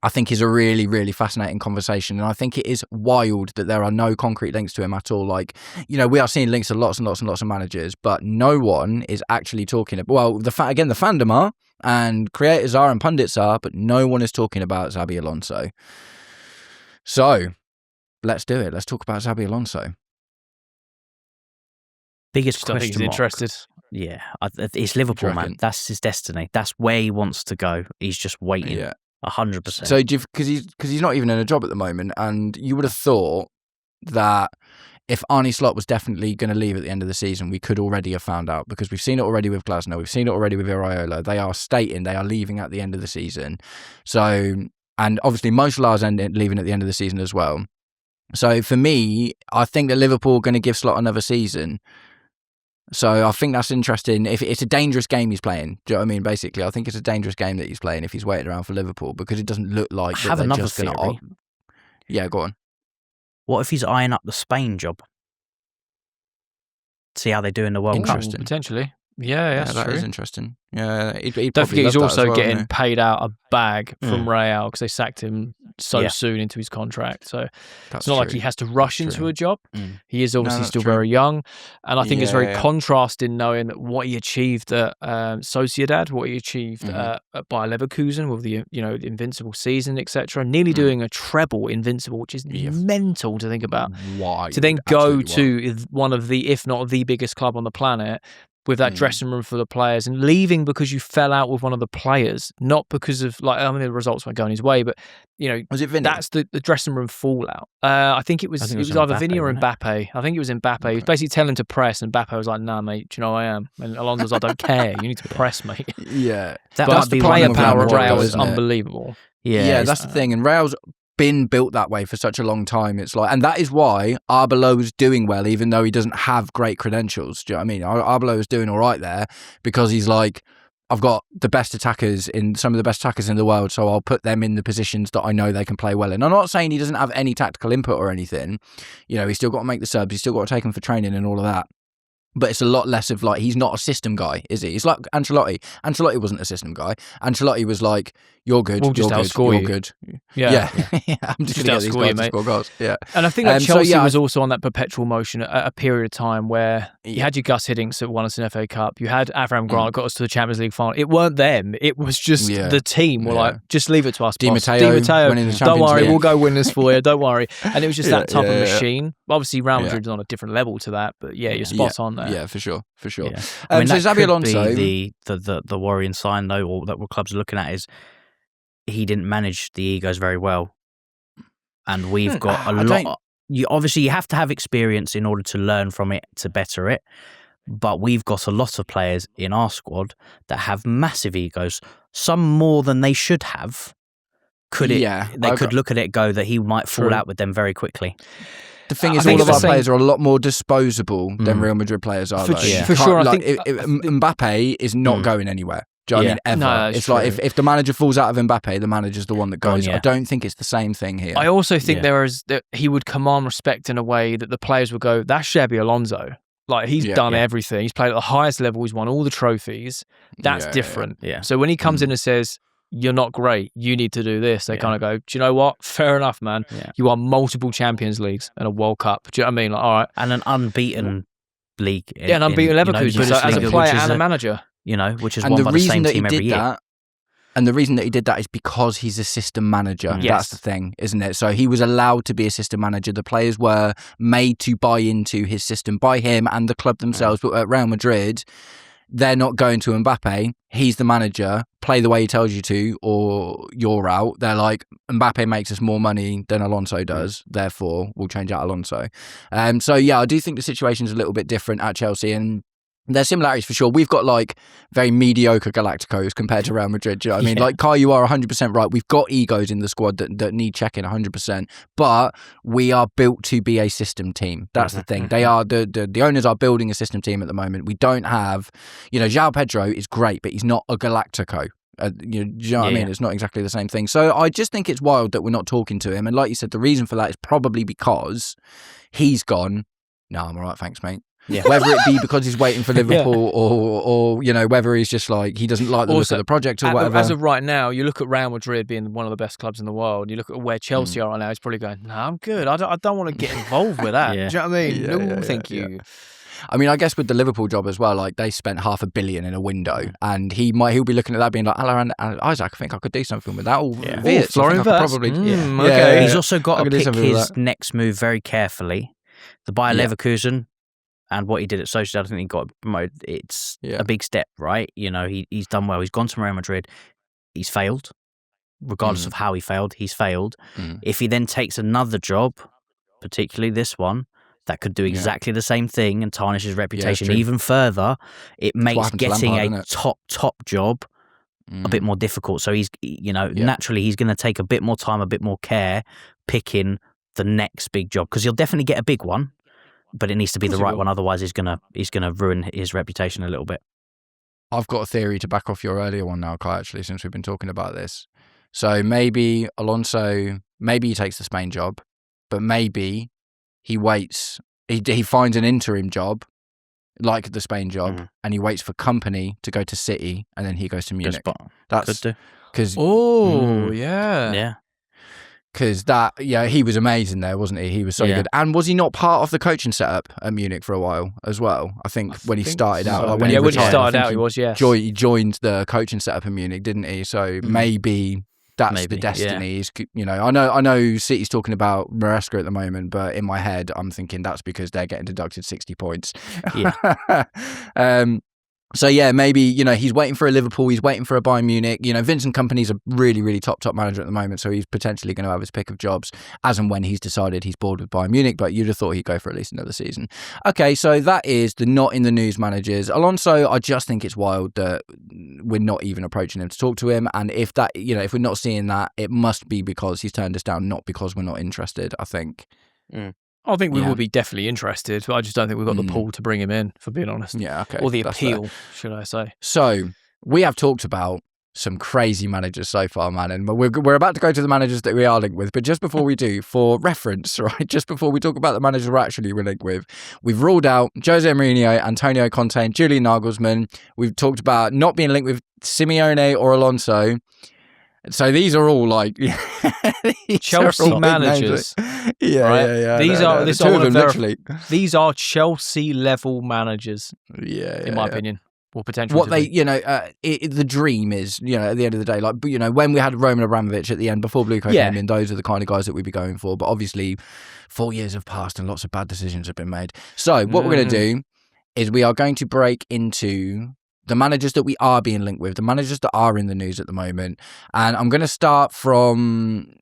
[SPEAKER 1] I think, is a really, really fascinating conversation, and I think it is wild that there are no concrete links to him at all. Like, we are seeing links to lots and lots and lots of managers, but no one is actually talking about. Well, the fandom are, and creators are, and pundits are, but no one is talking about Xabi Alonso. So, let's do it. Let's talk about Xabi Alonso.
[SPEAKER 3] Biggest
[SPEAKER 2] Just
[SPEAKER 3] question
[SPEAKER 2] he's
[SPEAKER 3] mark.
[SPEAKER 2] interested.
[SPEAKER 3] Yeah, it's Liverpool, man. That's his destiny. That's where he wants to go. He's just waiting.
[SPEAKER 1] Yeah.
[SPEAKER 3] 100%.
[SPEAKER 1] So, because he's not even in a job at the moment, and you would have thought that if Arne Slot was definitely going to leave at the end of the season, we could already have found out, because we've seen it already with Glasner, we've seen it already with Iraola. They are stating they are leaving at the end of the season. So, and obviously Mo Salah's leaving at the end of the season as well. So for me, I think that Liverpool are going to give Slot another season. So I think that's interesting. If it's a dangerous game he's playing, do you know what I mean? Basically, I think it's a dangerous game that he's playing if he's waiting around for Liverpool, because it doesn't look like
[SPEAKER 3] I have
[SPEAKER 1] they're
[SPEAKER 3] another
[SPEAKER 1] just going
[SPEAKER 3] theory.
[SPEAKER 1] to. Yeah, go on.
[SPEAKER 3] What if he's eyeing up the Spain job? See how they do in the World Cup.
[SPEAKER 1] Interesting.
[SPEAKER 2] Potentially. Yeah, that's
[SPEAKER 1] that
[SPEAKER 2] true.
[SPEAKER 1] is interesting. Yeah, he'd
[SPEAKER 2] Don't
[SPEAKER 1] probably
[SPEAKER 2] forget, he's
[SPEAKER 1] love that
[SPEAKER 2] also
[SPEAKER 1] as well,
[SPEAKER 2] getting
[SPEAKER 1] wouldn't
[SPEAKER 2] paid out a bag from Real because they sacked him so
[SPEAKER 3] Yeah.
[SPEAKER 2] soon into his contract. So
[SPEAKER 1] That's
[SPEAKER 2] it's not like
[SPEAKER 1] true.
[SPEAKER 2] he has to rush
[SPEAKER 1] That's
[SPEAKER 2] into
[SPEAKER 1] true.
[SPEAKER 2] a job.
[SPEAKER 3] Mm.
[SPEAKER 2] He is obviously
[SPEAKER 1] that's
[SPEAKER 2] still
[SPEAKER 1] true.
[SPEAKER 2] very young. And I think it's very
[SPEAKER 1] Yeah.
[SPEAKER 2] contrasting knowing that what he achieved at Sociedad, what he achieved at Bayer Leverkusen with the the invincible season, etc. Nearly doing a treble invincible, which is mental to think about.
[SPEAKER 1] Why?
[SPEAKER 2] To then go to one of the, if not the biggest club on the planet, with that dressing room full of players, and leaving because you fell out with one of the players, not because of the results weren't going his way, but
[SPEAKER 1] Was it Vinny?
[SPEAKER 2] that's the dressing room fallout. I think it was either Vinny or Mbappe. I think it was Mbappe. He was basically telling him to press, and Mbappe was like, "Nah, mate, do you know who I am?" And Alonso was like, "I don't care. You need to press, mate."
[SPEAKER 1] Yeah,
[SPEAKER 3] That
[SPEAKER 2] But
[SPEAKER 3] might
[SPEAKER 2] the
[SPEAKER 3] be
[SPEAKER 2] player
[SPEAKER 3] one of the
[SPEAKER 2] power of
[SPEAKER 3] more-
[SPEAKER 2] Real is
[SPEAKER 1] isn't it?
[SPEAKER 2] unbelievable.
[SPEAKER 1] Yeah, that's the thing. And Real's been built that way for such a long time. It's like, and that is why Arbeloa is doing well, even though he doesn't have great credentials. Do you know what I mean? Arbeloa is doing all right there because he's like, I've got the best attackers in some of the best attackers in the world, so I'll put them in the positions that I know they can play well in. I'm not saying he doesn't have any tactical input or anything. He's still got to make the subs. He's still got to take them for training and all of that. But it's a lot less of like, he's not a system guy, is he? He's like Ancelotti. Ancelotti wasn't a system guy. Ancelotti was like, you're good,
[SPEAKER 2] We'll just
[SPEAKER 1] you're good,
[SPEAKER 2] outscore
[SPEAKER 1] you're
[SPEAKER 2] you.
[SPEAKER 1] good.
[SPEAKER 2] Yeah.
[SPEAKER 1] I'm just
[SPEAKER 2] Just
[SPEAKER 1] going to get these
[SPEAKER 2] outscore
[SPEAKER 1] guys
[SPEAKER 2] you,
[SPEAKER 1] to
[SPEAKER 2] mate.
[SPEAKER 1] score goals. Yeah.
[SPEAKER 2] And I think that
[SPEAKER 1] So,
[SPEAKER 2] Chelsea
[SPEAKER 1] yeah,
[SPEAKER 2] was also on that perpetual motion at a period of time where you had your Gus Hiddink that won us an FA Cup. You had Avram Grant got us to the Champions League final. It weren't them. It was just the team were like, just leave it to us,
[SPEAKER 1] Di
[SPEAKER 2] boss.
[SPEAKER 1] Matteo
[SPEAKER 2] Di Matteo,
[SPEAKER 1] winning the
[SPEAKER 2] don't
[SPEAKER 1] Champions
[SPEAKER 2] worry,
[SPEAKER 1] League.
[SPEAKER 2] we'll go win this for you. Don't worry. And it was just that type of
[SPEAKER 1] yeah.
[SPEAKER 2] machine. Obviously, Real Madrid's on a different level to that, but you're spot on there.
[SPEAKER 1] Yeah, for sure.
[SPEAKER 3] Yeah. I mean,
[SPEAKER 1] so
[SPEAKER 3] that
[SPEAKER 1] Xabi
[SPEAKER 3] could
[SPEAKER 1] Alonso,
[SPEAKER 3] be the worrying sign, though, or that what clubs are looking at is he didn't manage the egos very well, and we've got a lot. You have to have experience in order to learn from it to better it. But we've got a lot of players in our squad that have massive egos, some more than they should have. They could look at it and go that he might fall out with them very quickly.
[SPEAKER 1] The thing
[SPEAKER 2] I
[SPEAKER 1] is,
[SPEAKER 2] think
[SPEAKER 1] all of
[SPEAKER 2] it's
[SPEAKER 1] our
[SPEAKER 2] the
[SPEAKER 1] players are a lot more disposable than Real Madrid players are.
[SPEAKER 2] For
[SPEAKER 1] though.
[SPEAKER 2] sure.
[SPEAKER 1] You
[SPEAKER 2] For
[SPEAKER 1] can't-
[SPEAKER 2] sure, I
[SPEAKER 1] like,
[SPEAKER 2] think-
[SPEAKER 1] Mbappe is not going anywhere. Do you know what I mean? Ever.
[SPEAKER 2] No, that's
[SPEAKER 1] it's like
[SPEAKER 2] true.
[SPEAKER 1] if the manager falls out of Mbappe, the manager's the one that goes.
[SPEAKER 3] yeah.
[SPEAKER 1] I don't think it's the same thing here.
[SPEAKER 2] I also think that he would command respect in a way that the players would go, that's Xabi Alonso. Like, he's done everything. He's played at the highest level. He's won all the trophies. That's different.
[SPEAKER 3] Yeah.
[SPEAKER 2] So when he comes in and says, you're not great, you need to do this, they kind of go, do you know what? Fair enough, man.
[SPEAKER 3] Yeah.
[SPEAKER 2] You won multiple Champions Leagues and a World Cup. Do you know what I mean? Like, all right.
[SPEAKER 3] And an unbeaten league.
[SPEAKER 2] An unbeaten Leverkusen. So as a player and a manager.
[SPEAKER 3] Which is
[SPEAKER 1] and
[SPEAKER 3] won
[SPEAKER 1] the
[SPEAKER 3] by the
[SPEAKER 1] reason
[SPEAKER 3] same
[SPEAKER 1] that he
[SPEAKER 3] team every
[SPEAKER 1] did
[SPEAKER 3] year.
[SPEAKER 1] that, and the reason that he did that is because he's a system manager. That's the thing, isn't it? So he was allowed to be a system manager. The players were made to buy into his system by him and the club themselves. But at Real Madrid, they're not going to Mbappe. He's the manager. Play the way he tells you to, or you're out. They're like, Mbappe makes us more money than Alonso does. Therefore, we'll change out Alonso. So yeah, I do think the situation's a little bit different at Chelsea, and there's similarities for sure. We've got like very mediocre Galacticos compared to Real Madrid. Do you know what I mean? Like, Kai, you are 100% right. We've got egos in the squad that need checking 100%, but we are built to be a system team. That's the thing. They are the owners are building a system team at the moment. We don't have, João Pedro is great, but he's not a Galactico. Do you know what I mean? It's not exactly the same thing. So I just think it's wild that we're not talking to him. And like you said, the reason for that is probably because he's gone, no, I'm all right, thanks, mate.
[SPEAKER 3] Yeah.
[SPEAKER 1] Whether it be because he's waiting for Liverpool or whether he's just like he doesn't like the look of the project or whatever.
[SPEAKER 2] As of right now, you look at Real Madrid being one of the best clubs in the world. You look at where Chelsea are right now. He's probably going, "No, I'm good. I don't want to get involved with that." Do you know what I mean? No, thank you.
[SPEAKER 1] I mean, I guess with the Liverpool job as well, like they spent $500 million in a window, and he'll be looking at that being like, Allan Isaac, I think I could do something with that. Or
[SPEAKER 2] Florian Wirtz.
[SPEAKER 1] Probably.
[SPEAKER 2] Okay.
[SPEAKER 3] He's also got to pick his next move very carefully. The Bayer Leverkusen. And what he did at Sociedad, I think he got promoted. It's a big step, right? He's done well. He's gone to Real Madrid. He's failed. Regardless of how he failed, he's failed. If he then takes another job, particularly this one, that could do exactly the same thing and tarnish his reputation even further, it makes getting a top job a bit more difficult. So he's, naturally he's going to take a bit more time, a bit more care picking the next big job because he'll definitely get a big one. But it needs to be the right one, otherwise he's gonna ruin his reputation a little bit.
[SPEAKER 1] I've got a theory to back off your earlier one now, Kai, actually, since we've been talking about this. So maybe Alonso, maybe he takes the Spain job, but maybe he waits, he finds an interim job, like the Spain job, and he waits for Kompany to go to City, and then he goes to Munich. That's because
[SPEAKER 2] yeah.
[SPEAKER 1] Because he was amazing there, wasn't he? He was so good. And was he not part of the coaching setup at Munich for a while as well? I think when he started out, like when he retired,
[SPEAKER 2] he was, yes.
[SPEAKER 1] He joined the coaching setup in Munich, didn't he? So maybe that's the destiny. Yeah. I know City's talking about Maresca at the moment, but in my head, I'm thinking that's because they're getting deducted 60 points. Yeah. So yeah, maybe, he's waiting for a Liverpool, he's waiting for a Bayern Munich. Vincent Kompany's a really, really top manager at the moment, so he's potentially going to have his pick of jobs as and when he's decided he's bored with Bayern Munich, but you'd have thought he'd go for at least another season. Okay, so that is the not in the news managers. Alonso, I just think it's wild that we're not even approaching him to talk to him, and if that, if we're not seeing that, it must be because he's turned us down, not because we're not interested, I think.
[SPEAKER 2] I think we would be definitely interested, but I just don't think we've got the pull to bring him in, for being honest.
[SPEAKER 1] Yeah, okay.
[SPEAKER 2] Or the appeal, should I say.
[SPEAKER 1] So, we have talked about some crazy managers so far, man, and we're about to go to the managers that we are linked with, but just before we do, for reference, right, just before we talk about the managers we're linked with, we've ruled out Jose Mourinho, Antonio Conte, and Julian Nagelsmann. We've talked about not being linked with Simeone or Alonso. So these are all like
[SPEAKER 2] Chelsea managers.
[SPEAKER 1] Yeah.
[SPEAKER 2] These are Chelsea level managers. In my opinion, or potentially.
[SPEAKER 1] What the dream is, at the end of the day, like, when we had Roman Abramovich at the end before Bluco came in, those are the kind of guys that we'd be going for. But obviously, 4 years have passed and lots of bad decisions have been made. So what we're going to do is we are going to break into the managers that we are being linked with, the managers that are in the news at the moment. And I'm going to start from,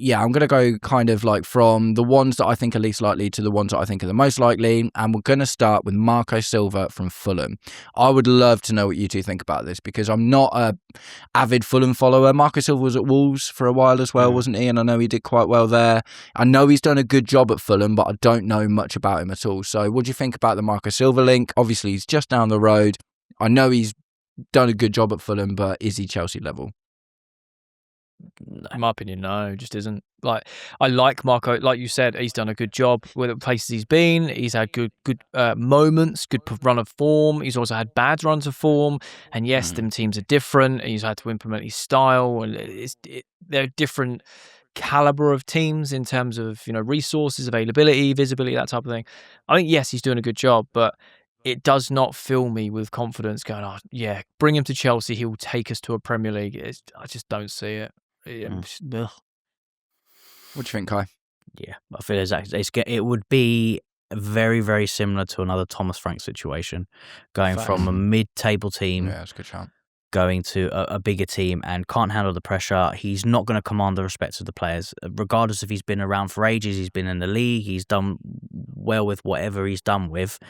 [SPEAKER 1] I'm going to go kind of like from the ones that I think are least likely to the ones that I think are the most likely. And we're going to start with Marco Silva from Fulham. I would love to know what you two think about this because I'm not a avid Fulham follower. Marco Silva was at Wolves for a while as well, wasn't he? And I know he did quite well there. I know he's done a good job at Fulham, but I don't know much about him at all. So what do you think about the Marco Silva link? Obviously, he's just down the road. I know he's done a good job at Fulham, but is he Chelsea level?
[SPEAKER 2] In my opinion, no, just isn't. Like, I like Marco. Like you said, he's done a good job with the places he's been. He's had good moments, good run of form. He's also had bad runs of form. And yes, them teams are different. He's had to implement his style, and they're different caliber of teams in terms of resources, availability, visibility, that type of thing. I think yes, he's doing a good job, but it does not fill me with confidence going, bring him to Chelsea, he will take us to a Premier League. I just don't see it. What do
[SPEAKER 1] you think, Kai?
[SPEAKER 3] Yeah, I feel exactly. It would be very, very similar to another Thomas Frank situation, going from a mid-table team
[SPEAKER 1] that's a good chance,
[SPEAKER 3] going to a bigger team and can't handle the pressure. He's not going to command the respect of the players, regardless if he's been around for ages, he's been in the league, he's done well with whatever he's done with.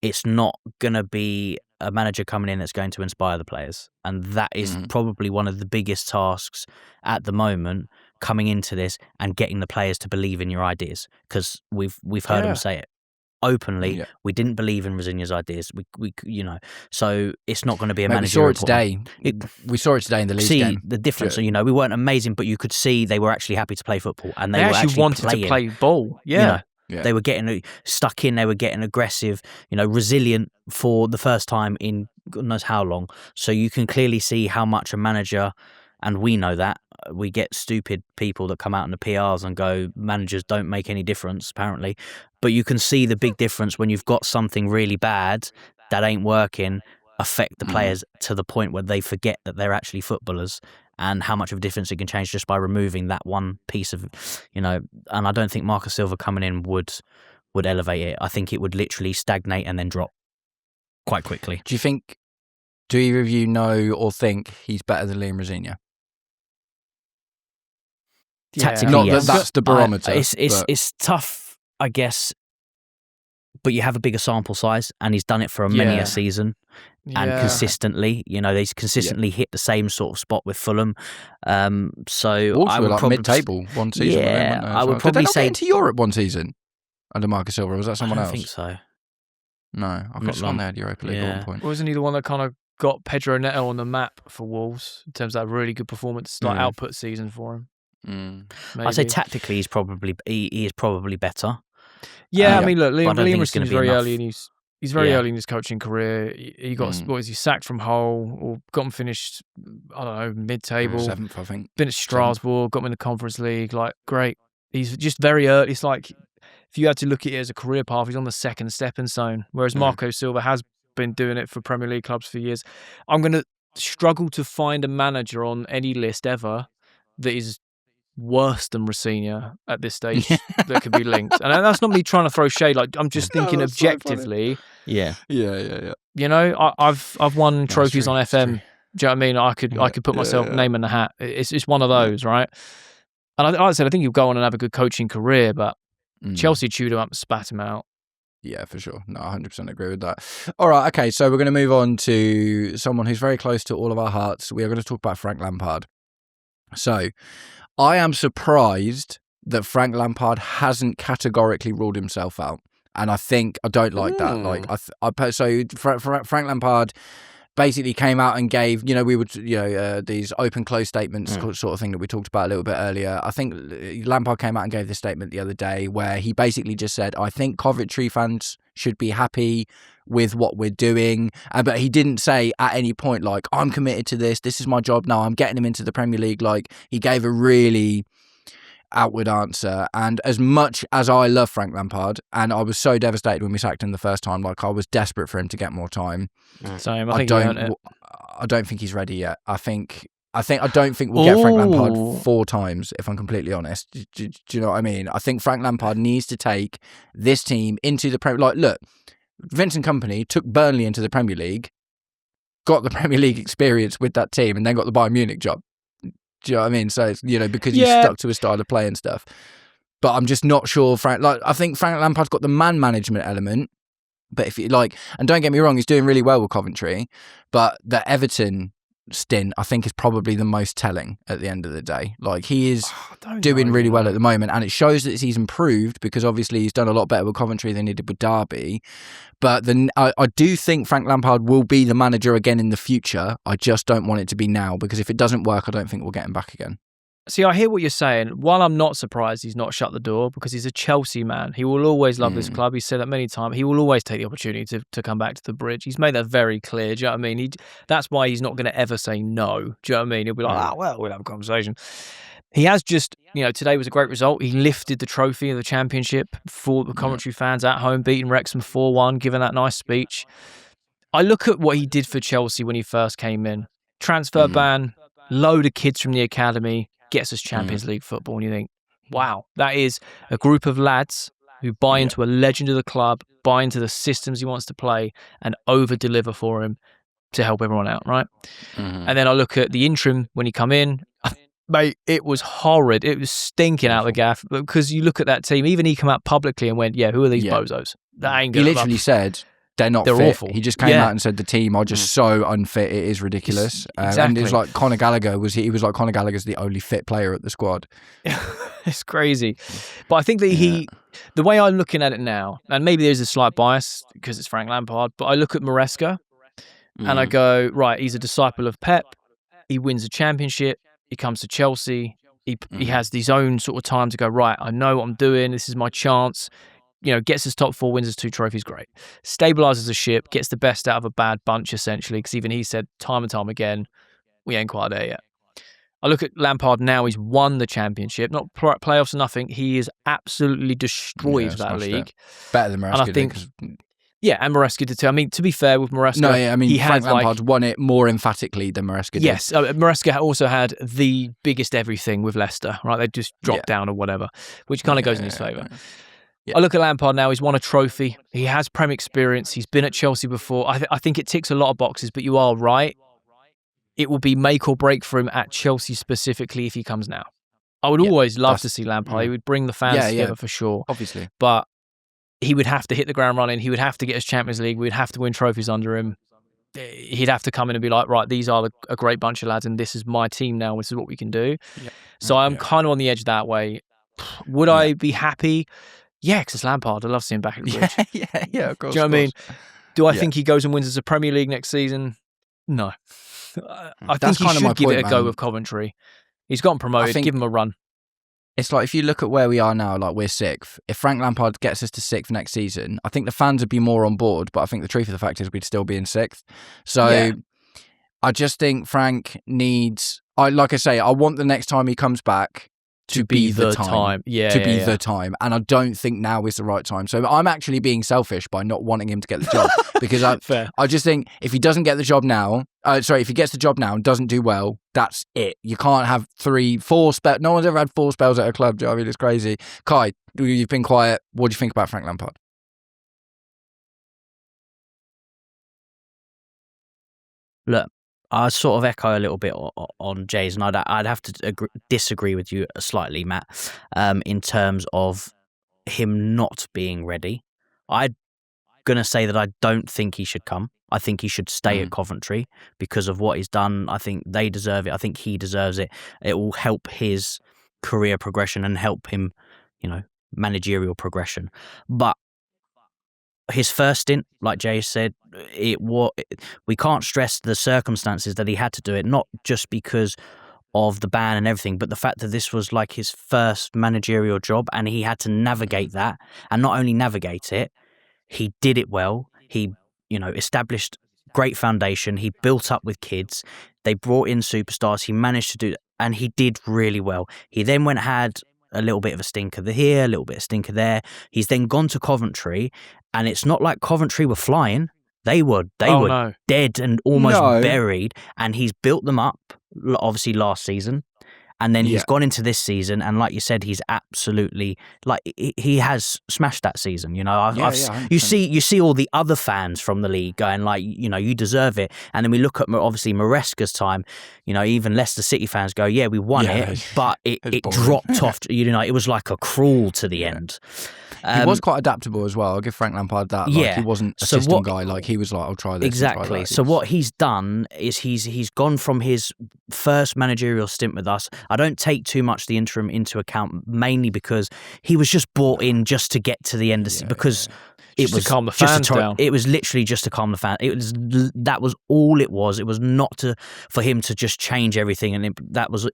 [SPEAKER 3] It's not going to be a manager coming in that's going to inspire the players. And that is probably one of the biggest tasks at the moment, coming into this and getting the players to believe in your ideas. Because we've heard them say it openly, we didn't believe in Rosenior's ideas. We so it's not going to be a manager.
[SPEAKER 1] We saw it today in the Leeds game.
[SPEAKER 3] The difference. We weren't amazing, but you could see they were actually happy to play football, and they were
[SPEAKER 2] actually wanted
[SPEAKER 3] playing.
[SPEAKER 2] to play ball. Yeah.
[SPEAKER 3] They were getting stuck in. They were getting aggressive. Resilient for the first time in God knows how long. So you can clearly see how much a manager, and we know that. We get stupid people that come out in the PRs and go, managers don't make any difference, apparently. But you can see the big difference when you've got something really bad that ain't working affect the players to the point where they forget that they're actually footballers, and how much of a difference it can change just by removing that one piece of, and I don't think Marcus Silva coming in would elevate it. I think it would literally stagnate and then drop quite quickly.
[SPEAKER 1] Do either of you know or think he's better than Liam Rosenior?
[SPEAKER 3] Tactically, yes.
[SPEAKER 1] That's the barometer.
[SPEAKER 3] It's tough, I guess, but you have a bigger sample size, and he's done it for many a season, and consistently. He's consistently hit the same sort of spot with Fulham. So
[SPEAKER 1] Wolves
[SPEAKER 3] I
[SPEAKER 1] were
[SPEAKER 3] would probably
[SPEAKER 1] mid-table one season.
[SPEAKER 3] Yeah, I would probably
[SPEAKER 1] Did they not
[SPEAKER 3] say
[SPEAKER 1] get into Europe one season under Marcus Silva. Or was that someone else?
[SPEAKER 3] I don't think so.
[SPEAKER 1] No, I could have sworn they had Europa League at one point.
[SPEAKER 2] Wasn't he the one that kind of got Pedro Neto on the map for Wolves in terms of that really good performance, output season for him?
[SPEAKER 3] I'd say tactically he is probably better.
[SPEAKER 2] Yeah, I mean, look, Liam Rosenior's very early, and he's very early in his coaching career. He got he sacked from Hull, or got him finished, I don't know, mid-table,
[SPEAKER 1] 7th, I think.
[SPEAKER 2] Been at Strasbourg, got him in the Conference League. Like, great. He's just very early. It's like if you had to look at it as a career path, he's on the second stepping stone. Whereas Marco Silva has been doing it for Premier League clubs for years. I'm going to struggle to find a manager on any list ever that is worse than Rosenior at this stage that could be linked. And that's not me trying to throw shade. Like, I'm just thinking objectively.
[SPEAKER 1] Yeah.
[SPEAKER 2] I've won trophies on FM. Do you know what I mean? I could put myself name in the hat. It's one of those, right? And like I said, I think he'll go on and have a good coaching career, but Chelsea chewed him up and spat him out.
[SPEAKER 1] Yeah, for sure. No, 100% agree with that. All right, okay, so we're going to move on to someone who's very close to all of our hearts. We are going to talk about Frank Lampard. So, I am surprised that Frank Lampard hasn't categorically ruled himself out. And I don't like that. Like, Frank Lampard basically came out and gave, these open-close statements sort of thing that we talked about a little bit earlier. I think Lampard came out and gave this statement the other day where he basically just said, I think Coventry fans should be happy with what we're doing. But he didn't say at any point, like, I'm committed to this. This is my job now. I'm getting him into the Premier League. Like, he gave a really outward answer. And as much as I love Frank Lampard, and I was so devastated when we sacked him the first time, like I was desperate for him to get more time.
[SPEAKER 2] Same.
[SPEAKER 1] I don't think he's ready yet. I don't think we'll get Frank Lampard 4 times, if I'm completely honest. Do you know what I mean? I think Frank Lampard needs to take this team into the Premier League. Like, look, Vincent Kompany took Burnley into the Premier League, got the Premier League experience with that team, and then got the Bayern Munich job. Do you know what I mean? So it's, because he's stuck to his style of play and stuff. But I'm just not sure. I think Frank Lampard's got the man management element. But if you and don't get me wrong, he's doing really well with Coventry. But the Everton stint, I think, is probably the most telling at the end of the day. Like, he is doing really well at the moment, and it shows that he's improved because obviously he's done a lot better with Coventry than he did with Derby. But then I do think Frank Lampard will be the manager again in the future. I just don't want it to be now, because if it doesn't work, I don't think we'll get him back again.
[SPEAKER 2] See, I hear what you're saying. While I'm not surprised he's not shut the door, because he's a Chelsea man. He will always love this club. He's said that many times. He will always take the opportunity to come back to the Bridge. He's made that very clear. Do you know what I mean? That's why he's not going to ever say no. Do you know what I mean? He'll be like, we'll have a conversation. He has just, today was a great result. He lifted the trophy of the Championship for the Coventry fans at home, beating Wrexham 4-1, giving that nice speech. I look at what he did for Chelsea when he first came in. Transfer ban, load of kids from the academy, gets us Champions League football, and you think, wow, that is a group of lads who buy into a legend of the club, buy into the systems he wants to play, and over-deliver for him to help everyone out, right? And then I look at the interim when he come in, mate, it was horrid. It was stinking out the gaff, because you look at that team, even he come out publicly and went, who are these bozos? That ain't good.
[SPEAKER 1] He literally said, they're not
[SPEAKER 2] They're
[SPEAKER 1] fit.
[SPEAKER 2] awful.
[SPEAKER 1] He just came out and said the team are just so unfit. It is ridiculous. And it was like Conor Gallagher he was like Conor Gallagher's the only fit player at the squad.
[SPEAKER 2] It's crazy. But I think that the way I'm looking at it now, and maybe there's a slight bias because it's Frank Lampard, but I look at Maresca and I go, right, he's a disciple of Pep. He wins a championship. He comes to Chelsea. He has his own sort of time to go, right, I know what I'm doing. This is my chance. Gets his top 4, wins his 2 trophies, great. Stabilises the ship, gets the best out of a bad bunch, essentially, because even he said time and time again, we ain't quite there yet. I look at Lampard now, he's won the championship, not playoffs or nothing. He has absolutely destroyed that league.
[SPEAKER 1] Better than Maresca.
[SPEAKER 2] And I think, and Maresca did too. I mean, to be fair with Maresca,
[SPEAKER 1] Frank Lampard's won it more emphatically than Maresca did.
[SPEAKER 2] Yes, Maresca also had the biggest everything with Leicester, right? They just dropped down or whatever, which kind of goes in his favour. Yeah. I look at Lampard now, he's won a trophy. He has Prem experience. He's been at Chelsea before. I think it ticks a lot of boxes, but you are right. It will be make or break for him at Chelsea specifically if he comes now. I would always love to see Lampard. He would bring the fans together for sure.
[SPEAKER 1] Obviously.
[SPEAKER 2] But he would have to hit the ground running. He would have to get his Champions League. We'd have to win trophies under him. He'd have to come in and be like, right, these are a great bunch of lads and this is my team now. This is what we can do. Yeah. So I'm kind of on the edge that way. Would I be happy? Yeah, because it's Lampard. I love seeing him back at the bridge.
[SPEAKER 1] Yeah, of course.
[SPEAKER 2] Do you know what I mean? Do I think he goes and wins as a Premier League next season? No. I think he should give it a go with Coventry. He's gotten promoted. Give him a run.
[SPEAKER 1] It's like if you look at where we are now, like we're 6th. If Frank Lampard gets us to 6th next season, I think the fans would be more on board, but I think the truth of the fact is we'd still be in 6th. So I just think Frank needs, I want the next time he comes back to be the time. The time. And I don't think now is the right time. So I'm actually being selfish by not wanting him to get the job because I just think if he doesn't get the job now, if he gets the job now and doesn't do well, that's it. You can't have 3, 4 spells. No one's ever had 4 spells at a club. Do you know what I mean? It's crazy. Kai, you've been quiet. What do you think about Frank Lampard?
[SPEAKER 3] Look, I sort of echo a little bit on Jay's, and I'd have to disagree with you slightly, Matt, in terms of him not being ready. I'm going to say that I don't think he should come. I think he should stay at Coventry because of what he's done. I think they deserve it. I think he deserves it. It will help his career progression and help him, managerial progression. But his first stint, like Jay said, we can't stress the circumstances that he had to do it, not just because of the ban and everything, but the fact that this was like his first managerial job and he had to navigate that, and not only navigate it, he did it well. He, established great foundation. He built up with kids. They brought in superstars. He managed to do that, and he did really well. He then had a little bit of a stinker here, a little bit of stinker there. He's then gone to Coventry, and it's not like Coventry were flying. They were dead and almost buried, and he's built them up, obviously, last season. And then he's gone into this season, and like you said, he's absolutely he has smashed that season. You see all the other fans from the league going you deserve it. And then we look at obviously Maresca's time. Even Leicester City fans go, we won it, but it dropped off. It was like a crawl to the end.
[SPEAKER 1] He was quite adaptable as well. I'll give Frank Lampard that. He wasn't a system guy. He was like, I'll try this.
[SPEAKER 3] Exactly.
[SPEAKER 1] Try that.
[SPEAKER 3] So what he's done is he's gone from his first managerial stint with us. I don't take too much the interim into account, mainly because he was just brought in just to get to the end of because it was
[SPEAKER 2] to calm the fans down.
[SPEAKER 3] It was literally just to calm the fans. That was all it was. It was not for him to just change everything, and that was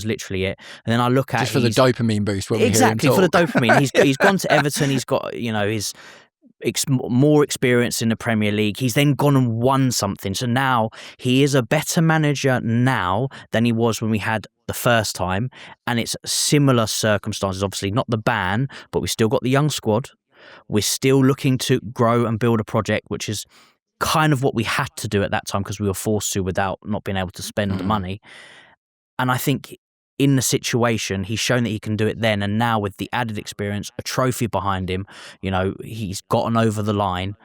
[SPEAKER 3] literally it. And then I look at
[SPEAKER 1] just for the dopamine boost. When
[SPEAKER 3] exactly for the dopamine. He's gone to Everton. He's got his more experience in the Premier League. He's then gone and won something. So now he is a better manager now than he was when we had the first time, and it's similar circumstances. Obviously, not the ban, but we still got the young squad. We're still looking to grow and build a project, which is kind of what we had to do at that time because we were forced to without not being able to spend the money. And I think in the situation, he's shown that he can do it then. And now with the added experience, a trophy behind him, he's gotten over the line.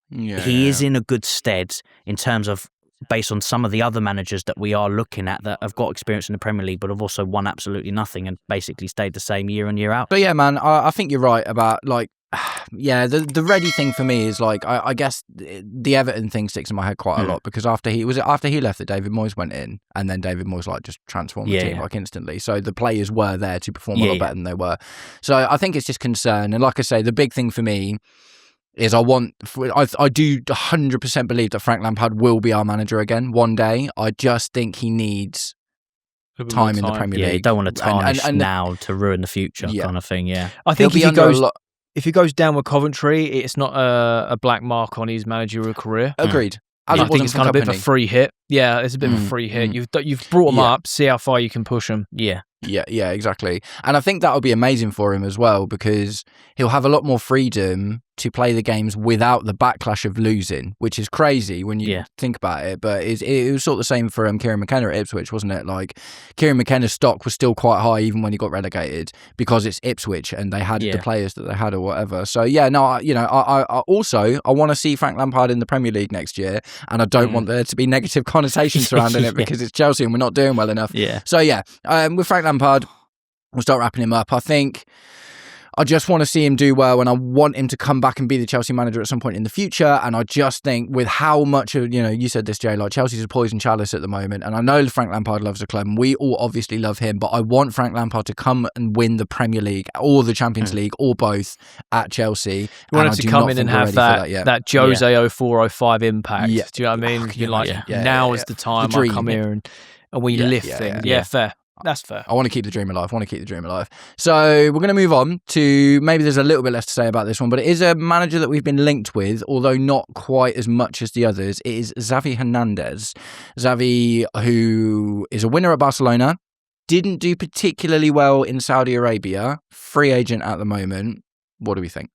[SPEAKER 3] He is in a good stead in terms of based on some of the other managers that we are looking at that have got experience in the Premier League but have also won absolutely nothing and basically stayed the same year in, year out.
[SPEAKER 1] But yeah, man, I think you're right about yeah, the ready thing for me is like I guess the Everton thing sticks in my head quite a lot because after he left that David Moyes went in, and then David Moyes like just transformed the team like instantly. So the players were there to perform a lot better than they were. So I think it's just concern, and like I say, the big thing for me is I do 100% believe that Frank Lampard will be our manager again one day. I just think he needs time in the Premier League.
[SPEAKER 3] You don't want to tarnish now to ruin the future kind of thing. Yeah,
[SPEAKER 2] I think if he goes down with Coventry, it's not a black mark on his managerial career.
[SPEAKER 1] Agreed.
[SPEAKER 2] I think it's kind of a bit of a free hit. Yeah, it's a bit of a free hit. You've brought him up, see how far you can push him.
[SPEAKER 1] Yeah, exactly. And I think that'll be amazing for him as well, because he'll have a lot more freedom to play the games without the backlash of losing, which is crazy when you think about it. But it was sort of the same for Kieran McKenna at Ipswich, wasn't it? Like, Kieran McKenna's stock was still quite high even when he got relegated, because it's Ipswich and they had the players that they had or whatever. So yeah, no, I also want to see Frank Lampard in the Premier League next year, and I don't want there to be negative connotations surrounding it because it's Chelsea and we're not doing well enough.
[SPEAKER 3] Yeah.
[SPEAKER 1] So yeah, with Frank Lampard, we'll start wrapping him up. I think I just want to see him do well, and I want him to come back and be the Chelsea manager at some point in the future. And I just think with how much of, you said this, Jay, like Chelsea's a poison chalice at the moment. And I know Frank Lampard loves the club and we all obviously love him, but I want Frank Lampard to come and win the Premier League or the Champions League or both at Chelsea.
[SPEAKER 2] You want him to come in and have that Jose 04-05 impact. Yeah. Do you know what I mean? You're like, now is the time I come here and we lift things. Yeah, fair. That's fair.
[SPEAKER 1] I want to keep the dream alive. So we're going to move on to, maybe there's a little bit less to say about this one, but it is a manager that we've been linked with, although not quite as much as the others. It is Xavi Hernandez. Xavi, who is a winner at Barcelona, didn't do particularly well in Saudi Arabia, free agent at the moment. What do we think?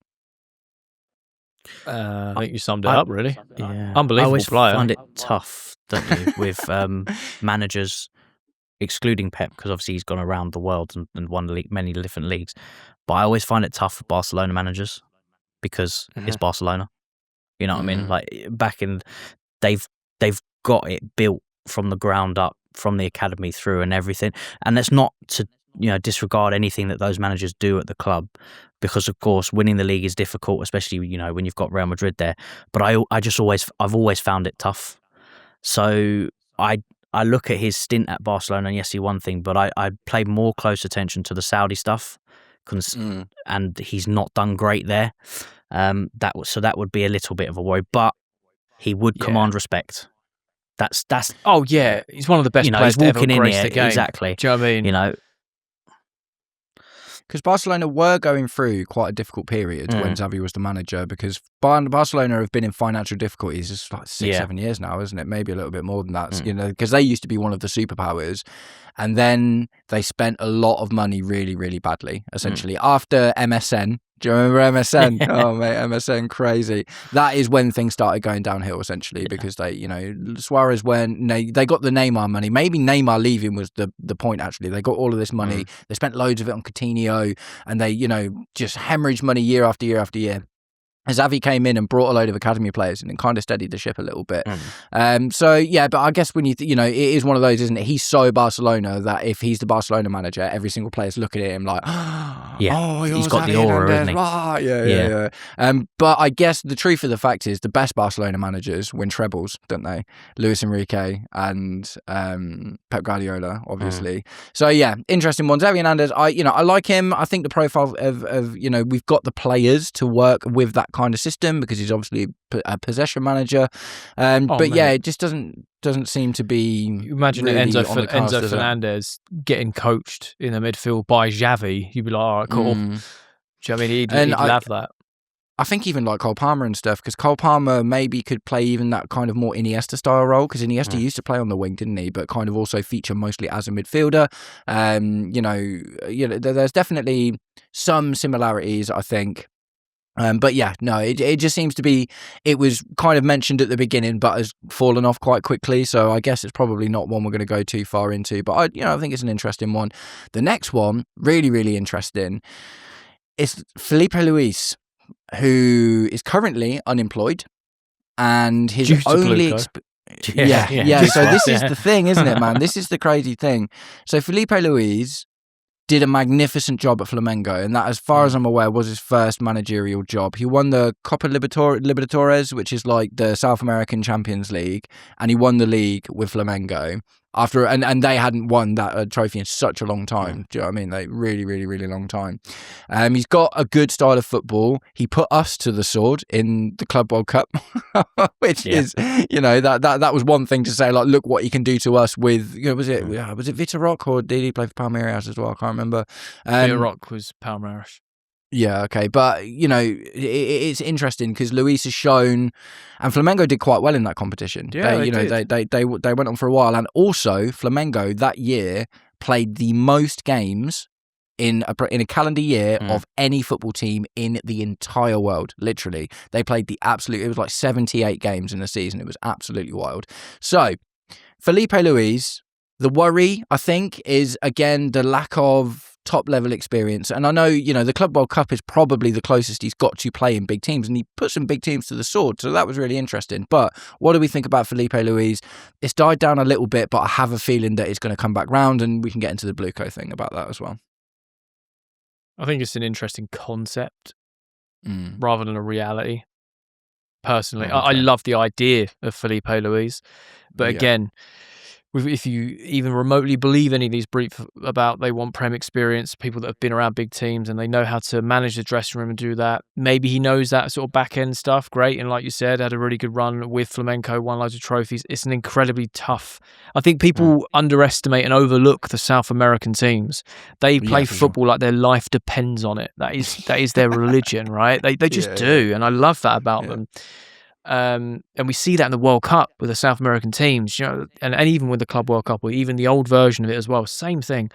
[SPEAKER 2] I think you summed it up, really.
[SPEAKER 3] Yeah.
[SPEAKER 2] Unbelievable
[SPEAKER 3] I always
[SPEAKER 2] player.
[SPEAKER 3] find it tough, don't you, with managers, excluding Pep, because obviously he's gone around the world and won many different leagues. But I always find it tough for Barcelona managers because it's Barcelona. You know what I mean? Like they've got it built from the ground up, from the academy through and everything. And that's not to disregard anything that those managers do at the club, because of course winning the league is difficult, especially when you've got Real Madrid there. But I've always found it tough. So I look at his stint at Barcelona, and yes, he won thing, but I pay more close attention to the Saudi stuff, and he's not done great there. That would be a little bit of a worry, but he would command respect. That's.
[SPEAKER 2] Oh yeah, he's one of the best players
[SPEAKER 3] he's walking
[SPEAKER 2] to ever
[SPEAKER 3] in
[SPEAKER 2] grace
[SPEAKER 3] here,
[SPEAKER 2] the game.
[SPEAKER 3] exactly.
[SPEAKER 2] Do you know what I mean?
[SPEAKER 1] Because Barcelona were going through quite a difficult period when Xavi was the manager, because Barcelona have been in financial difficulties. It's like 6-7 years now, isn't it? Maybe a little bit more than that. Because they used to be one of the superpowers, and then they spent a lot of money really, really badly. Essentially, after MSN. Do you remember MSN? Oh mate, MSN, crazy. That is when things started going downhill, essentially, because they, Suarez they got the Neymar money. Maybe Neymar leaving was the point, actually. They got all of this money. They spent loads of it on Coutinho, and they, just hemorrhaged money year after year after year. Xavi came in and brought a load of academy players and kind of steadied the ship a little bit. So yeah, but I guess when it is one of those, isn't it? He's so Barcelona that if he's the Barcelona manager, every single player's looking at him like,
[SPEAKER 3] he's got the aura, isn't he?
[SPEAKER 1] Yeah. But I guess the truth of the fact is the best Barcelona managers win trebles, don't they? Luis Enrique and Pep Guardiola, obviously. So yeah, interesting ones. Xavi Hernandez, I like him. I think the profile of we've got the players to work with that kind of system, because he's obviously a possession manager, it just doesn't seem to be.
[SPEAKER 2] Imagine
[SPEAKER 1] really
[SPEAKER 2] Enzo Fernandez getting coached in the midfield by Xavi. You'd be like, all right, cool. Do you know what I mean? He'd love that.
[SPEAKER 1] I think even like Cole Palmer and stuff, because Cole Palmer maybe could play even that kind of more Iniesta style role, because Iniesta used to play on the wing, didn't he? But kind of also feature mostly as a midfielder. There's definitely some similarities, I think. But yeah, no, it just seems to be, it was kind of mentioned at the beginning, but has fallen off quite quickly. So I guess it's probably not one we're going to go too far into. But I think it's an interesting one. The next one, really, really interesting, is Felipe Luis, who is currently unemployed, and his only. So this is the thing, isn't it, man? This is the crazy thing. So Felipe Luis did a magnificent job at Flamengo, and that, as far as I'm aware, was his first managerial job. He won the Copa Libertadores, which is like the South American Champions League, and he won the league with Flamengo. And they hadn't won that trophy in such a long time. Do you know what I mean? Like really, really, really long time. He's got a good style of football. He put us to the sword in the Club World Cup, which is, that was one thing to say. Like, look what he can do to us with. Was it Vitor Roque, or did he play for Palmeiras as well? I can't remember.
[SPEAKER 2] Vitor Roque was Palmeiras.
[SPEAKER 1] Yeah, okay. But, it's interesting because Luis has shown, and Flamengo did quite well in that competition.
[SPEAKER 2] Yeah,
[SPEAKER 1] they went on for a while. And also, Flamengo that year played the most games in a calendar year of any football team in the entire world, literally. They played it was like 78 games in a season. It was absolutely wild. So, Felipe Luis, the worry, I think, is, again, the lack of top-level experience. And I know, the Club World Cup is probably the closest he's got to playing big teams, and he put some big teams to the sword, so that was really interesting. But what do we think about Felipe Luis? It's died down a little bit, but I have a feeling that it's going to come back round, and we can get into the Blueco thing about that as well.
[SPEAKER 2] I think it's an interesting concept rather than a reality. Personally, okay. I love the idea of Felipe Luis, but again, if you even remotely believe any of these briefs about they want Prem experience, people that have been around big teams and they know how to manage the dressing room and do that. Maybe he knows that sort of back end stuff. Great. And like you said, had a really good run with Flamengo, won loads of trophies. It's an incredibly tough. I think people underestimate and overlook the South American teams. They play football like their life depends on it. That is their religion, right? They just do. And I love that about them. And we see that in the World Cup with the South American teams, and even with the Club World Cup, or even the old version of it as well. Same thing.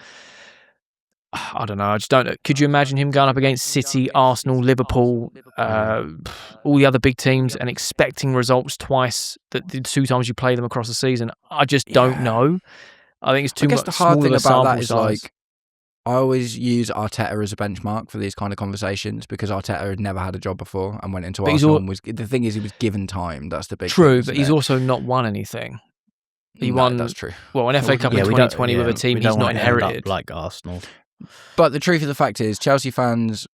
[SPEAKER 2] I don't know. I just don't know. Could you imagine him going up against City, Arsenal, Liverpool, all the other big teams, and expecting results twice the 2 times you play them across the season? I just don't know. I think it's too much.
[SPEAKER 1] The hard thing about that is
[SPEAKER 2] size.
[SPEAKER 1] I always use Arteta as a benchmark for these kind of conversations, because Arteta had never had a job before and went into Arsenal. The thing is, he was given time. That's the big
[SPEAKER 2] thing,
[SPEAKER 1] but
[SPEAKER 2] he's also not won anything. He won.
[SPEAKER 1] That's true.
[SPEAKER 2] Well, an FA Cup in 2020 with a team he's not inherited,
[SPEAKER 3] like Arsenal.
[SPEAKER 1] But the truth of the fact is, Chelsea fans,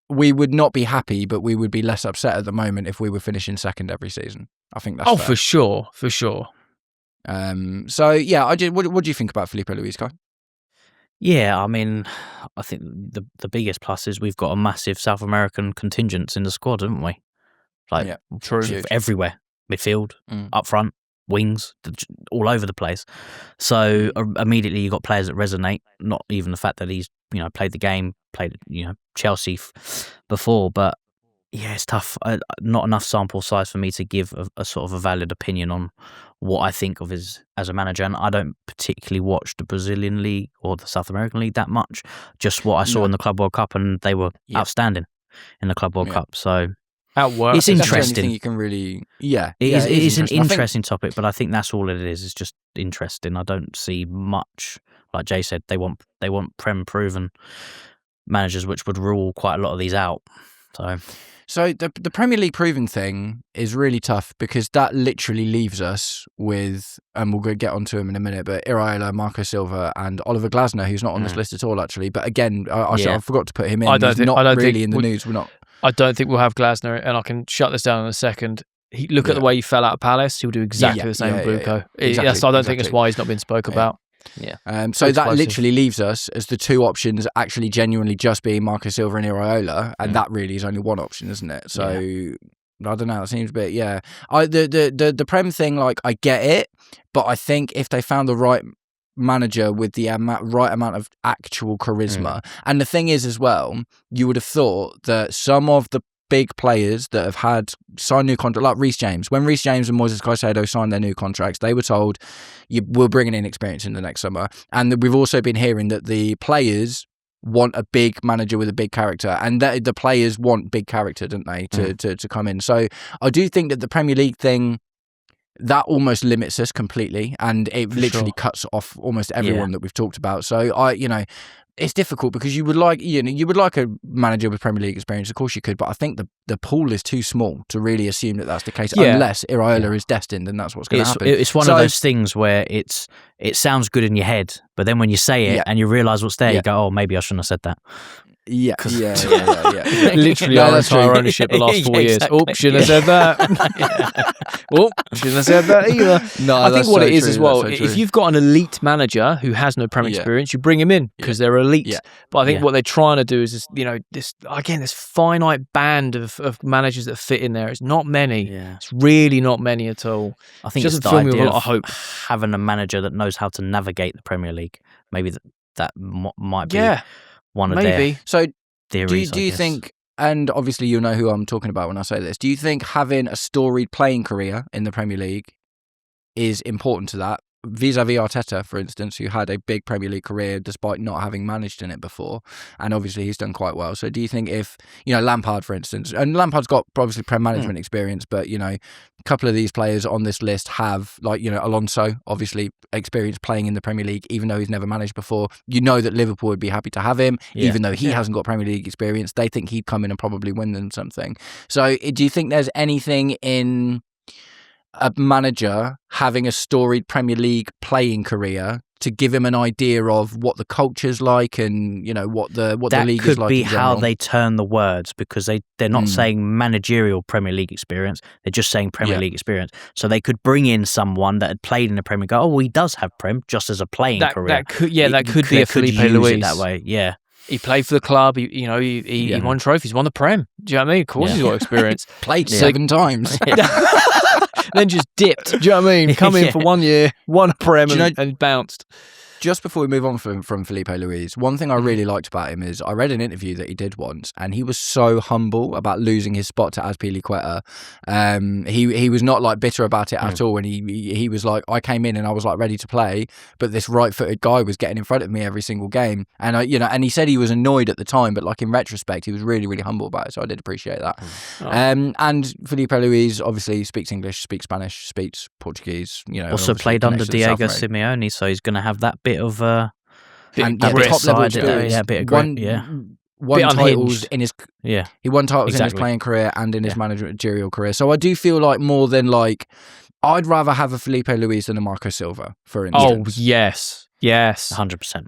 [SPEAKER 1] we would not be happy, but we would be less upset at the moment if we were finishing second every season. I think that's fair.
[SPEAKER 2] For sure.
[SPEAKER 1] So yeah, what do you think about Felipe Luis, Kai?
[SPEAKER 3] Yeah, I mean, I think the biggest plus is we've got a massive South American contingent in the squad, haven't we?
[SPEAKER 2] True.
[SPEAKER 3] Everywhere, midfield, up front, wings, all over the place. So immediately you got players that resonate. Not even the fact that he's played the game, played Chelsea before, but yeah, it's tough. Not enough sample size for me to give a sort of a valid opinion on what I think of as a manager. And I don't particularly watch the Brazilian league or the South American league that much. Just what I saw in the Club World Cup, and they were outstanding in the Club World Cup. So it's interesting.
[SPEAKER 1] You can really,
[SPEAKER 3] it is an interesting topic, but I think that's all it is. It's just interesting. I don't see much. Like Jay said, they want Prem proven managers, which would rule quite a lot of these out.
[SPEAKER 1] So the Premier League proven thing is really tough, because that literally leaves us with, and we'll get onto him in a minute, but Iraola, Marco Silva, and Oliver Glasner, who's not on this list at all, actually. But again, I forgot to put him in. I don't think in the news. We're not.
[SPEAKER 2] I don't think we'll have Glasner, and I can shut this down in a second. Look at the way he fell out of Palace. He'll do exactly the same with Blueco. I don't think that's why he's not been spoke about.
[SPEAKER 1] So that literally leaves us as the two options actually genuinely just being Marco Silva and Iraola, and that really is only one option, isn't it? So I don't know. It seems a bit the Prem thing, like, I get it, but I think if they found the right manager with the right amount of actual charisma, and the thing is as well, you would have thought that some of the big players that have had signed new contracts, like Reece James. When Reece James and Moises Caicedo signed their new contracts, they were told, we're bringing in experience in the next summer. And we've also been hearing that the players want a big manager with a big character, and that the players want big character, don't they, to come in. So I do think that the Premier League thing, that almost limits us completely, and it literally
[SPEAKER 2] sure.
[SPEAKER 1] cuts off almost everyone that we've talked about. So it's difficult because you would like a manager with Premier League experience. Of course you could, but I think the pool is too small to really assume that that's the case, unless Iraola is destined, and that's what's going to happen.
[SPEAKER 3] It's one of those things where it sounds good in your head, but then when you say it and you realise what's there, you go, "Oh, maybe I shouldn't have said that."
[SPEAKER 1] Yeah.
[SPEAKER 2] Literally our entire ownership the last 4 years.
[SPEAKER 3] Exactly.
[SPEAKER 2] Oh, shouldn't have said that. Oh, shouldn't have said that either.
[SPEAKER 1] No,
[SPEAKER 2] I think what it is as well,
[SPEAKER 1] so
[SPEAKER 2] if you've got an elite manager who has no Premier experience, you bring him in because they're elite.
[SPEAKER 1] Yeah.
[SPEAKER 2] But I think what they're trying to do is, this finite band of managers that fit in there. It's not many.
[SPEAKER 3] Yeah.
[SPEAKER 2] It's really not many at all.
[SPEAKER 3] I think
[SPEAKER 2] It
[SPEAKER 3] it's
[SPEAKER 2] doesn't
[SPEAKER 3] the
[SPEAKER 2] fill me with a
[SPEAKER 3] idea
[SPEAKER 2] lot of hope.
[SPEAKER 3] having a manager that knows how to navigate the Premier League. Maybe that might be one of
[SPEAKER 2] maybe.
[SPEAKER 1] So
[SPEAKER 3] their theories.
[SPEAKER 1] do you think, and obviously you'll know who I'm talking about when I say this, do you think having a storied playing career in the Premier League is important to that? Vis-a-vis Arteta, for instance, who had a big Premier League career despite not having managed in it before, and obviously he's done quite well. So do you think if, Lampard, for instance, and Lampard's got obviously Prem management experience, but, a couple of these players on this list have, Alonso, obviously experienced playing in the Premier League, even though he's never managed before. You know that Liverpool would be happy to have him, even though he hasn't got Premier League experience. They think he'd come in and probably win them something. So do you think there's anything in a manager having a storied Premier League playing career to give him an idea of what the culture's like and what the league is like?
[SPEAKER 3] That could be
[SPEAKER 1] in
[SPEAKER 3] how
[SPEAKER 1] general?
[SPEAKER 3] they turn the words, because they're not saying managerial Premier League experience, they're just saying Premier League experience. So they could bring in someone that had played in the Premier League. Go, he does have Prem just as a playing career.
[SPEAKER 2] That could be a Felipe
[SPEAKER 3] use
[SPEAKER 2] Luis
[SPEAKER 3] it that way. Yeah.
[SPEAKER 2] He played for the club. He won trophies, won the Prem. Do you know what I mean? Of course, he's got experience.
[SPEAKER 1] Played 7 times.
[SPEAKER 2] Then just dipped. Do you know what I mean? Come in for 1 year, won a Prem, and bounced.
[SPEAKER 1] Just before we move on from Felipe Luis, one thing I really liked about him is I read an interview that he did once, and he was so humble about losing his spot to Azpilicueta. He was not like bitter about it at all, and he was like, I came in and I was like ready to play, but this right-footed guy was getting in front of me every single game, and and he said he was annoyed at the time, but like in retrospect, he was really, really humble about it. So I did appreciate that. And Felipe Luis obviously speaks English, speaks Spanish, speaks Portuguese.
[SPEAKER 3] Also played under Diego Simeone, so he's going to have that bit of
[SPEAKER 1] and
[SPEAKER 3] top
[SPEAKER 1] level
[SPEAKER 3] side,
[SPEAKER 1] experience.
[SPEAKER 3] a bit of grit,
[SPEAKER 1] won titles in his he won titles in his
[SPEAKER 3] Exactly.
[SPEAKER 1] playing career and in his managerial career. So I do feel like more than I'd rather have a Felipe Luis than a Marco Silva, for instance.
[SPEAKER 2] Oh yes.
[SPEAKER 3] 100%.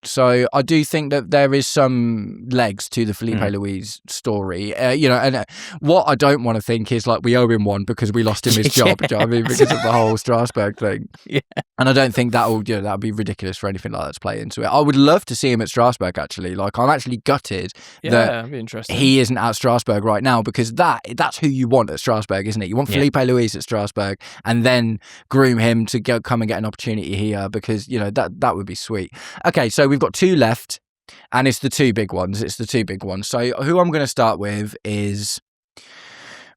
[SPEAKER 1] So I do think that there is some legs to the Felipe Luis story, and what I don't want to think is like we owe him one because we lost him his job. Do you know what I mean? Because of the whole Strasbourg thing.
[SPEAKER 3] Yeah.
[SPEAKER 1] And I don't think that would be ridiculous for anything like that to play into it. I would love to see him at Strasbourg. Actually, I'm actually gutted that
[SPEAKER 2] that'd be interesting.
[SPEAKER 1] he isn't at Strasbourg right now, because that's who you want at Strasbourg, isn't it? You want Felipe Luis at Strasbourg and then groom him to come and get an opportunity here, because that would be sweet. Okay, so we've got 2 left, and it's the two big ones. So who I'm going to start with is,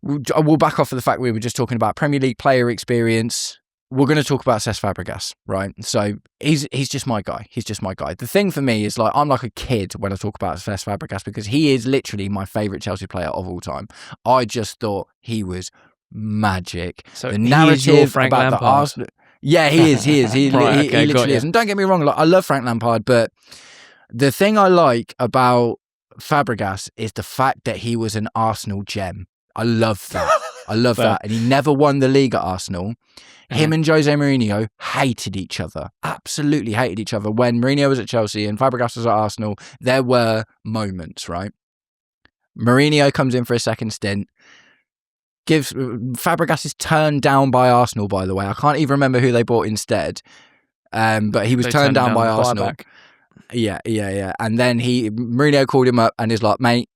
[SPEAKER 1] we'll back off of the fact we were just talking about Premier League player experience. We're going to talk about Cesc Fabregas, right? So he's just my guy. The thing for me is I'm like a kid when I talk about Cesc Fabregas, because he is literally my favourite Chelsea player of all time. I just thought he was magic.
[SPEAKER 2] So
[SPEAKER 1] the
[SPEAKER 2] he
[SPEAKER 1] narrative
[SPEAKER 2] is your Frank
[SPEAKER 1] about
[SPEAKER 2] Lampard.
[SPEAKER 1] the Arsenal. Yeah, he is. He
[SPEAKER 2] Right, okay,
[SPEAKER 1] literally is. And don't get me wrong, I love Frank Lampard, but the thing I like about Fabregas is the fact that he was an Arsenal gem. I love that. And he never won the league at Arsenal. Him and Jose Mourinho hated each other. Absolutely hated each other. When Mourinho was at Chelsea and Fabregas was at Arsenal, there were moments, right? Mourinho comes in for a second stint. Fabregas is turned down by Arsenal, by the way. I can't even remember who they bought instead. But he was turned down by Arsenal.
[SPEAKER 2] Buyback.
[SPEAKER 1] Yeah. And then Mourinho called him up and is like, mate,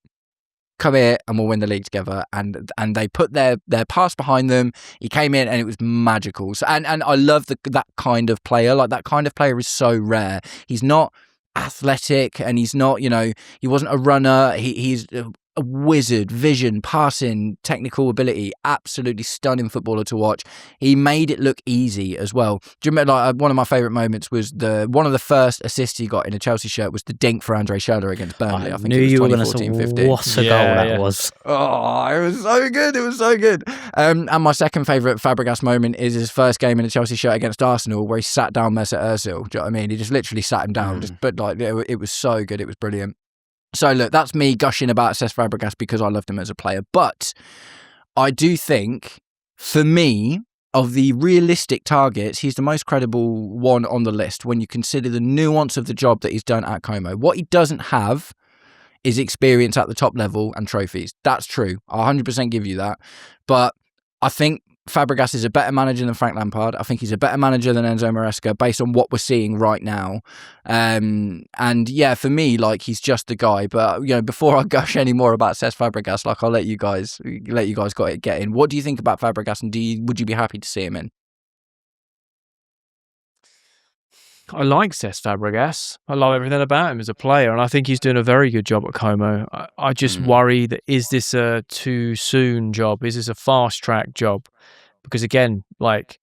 [SPEAKER 1] come here and we'll win the league together. And they put their past behind them. He came in and it was magical. So, and I love that kind of player. Like, that kind of player is so rare. He's not athletic and he's not, he wasn't a runner. He's a wizard, vision, passing, technical ability, absolutely stunning footballer to watch. He made it look easy as well. Do you remember, like, one of my favourite moments was one of the first assists he got in a Chelsea shirt was the dink for Andre Schürrle against Burnley. I think
[SPEAKER 3] knew
[SPEAKER 1] it was
[SPEAKER 3] you were going to
[SPEAKER 1] 2014-15.
[SPEAKER 3] What a goal that was.
[SPEAKER 1] Oh, it was so good. It was so good. And my second favourite Fabregas moment is his first game in a Chelsea shirt against Arsenal, where he sat down Mesut Ozil. Do you know what I mean? He just literally sat him down. But like, it was so good. It was brilliant. So look, that's me gushing about Cesc Fabregas because I loved him as a player. But I do think, for me, of the realistic targets, he's the most credible one on the list when you consider the nuance of the job that he's done at Como. What he doesn't have is experience at the top level and trophies. That's true. I'll 100% give you that. But I think Fabregas is a better manager than Frank Lampard. I think he's a better manager than Enzo Maresca based on what we're seeing right now. And yeah, for me, like, he's just the guy. But, you know, before I gush any more about Cesc Fabregas, like, I'll let you guys get in. What do you think about Fabregas, and would you be happy to see him in?
[SPEAKER 2] I like Cesc Fabregas. I love everything about him as a player, and I think he's doing a very good job at Como. I just worry that, is this a too soon job? Is this a fast track job? Because again, like,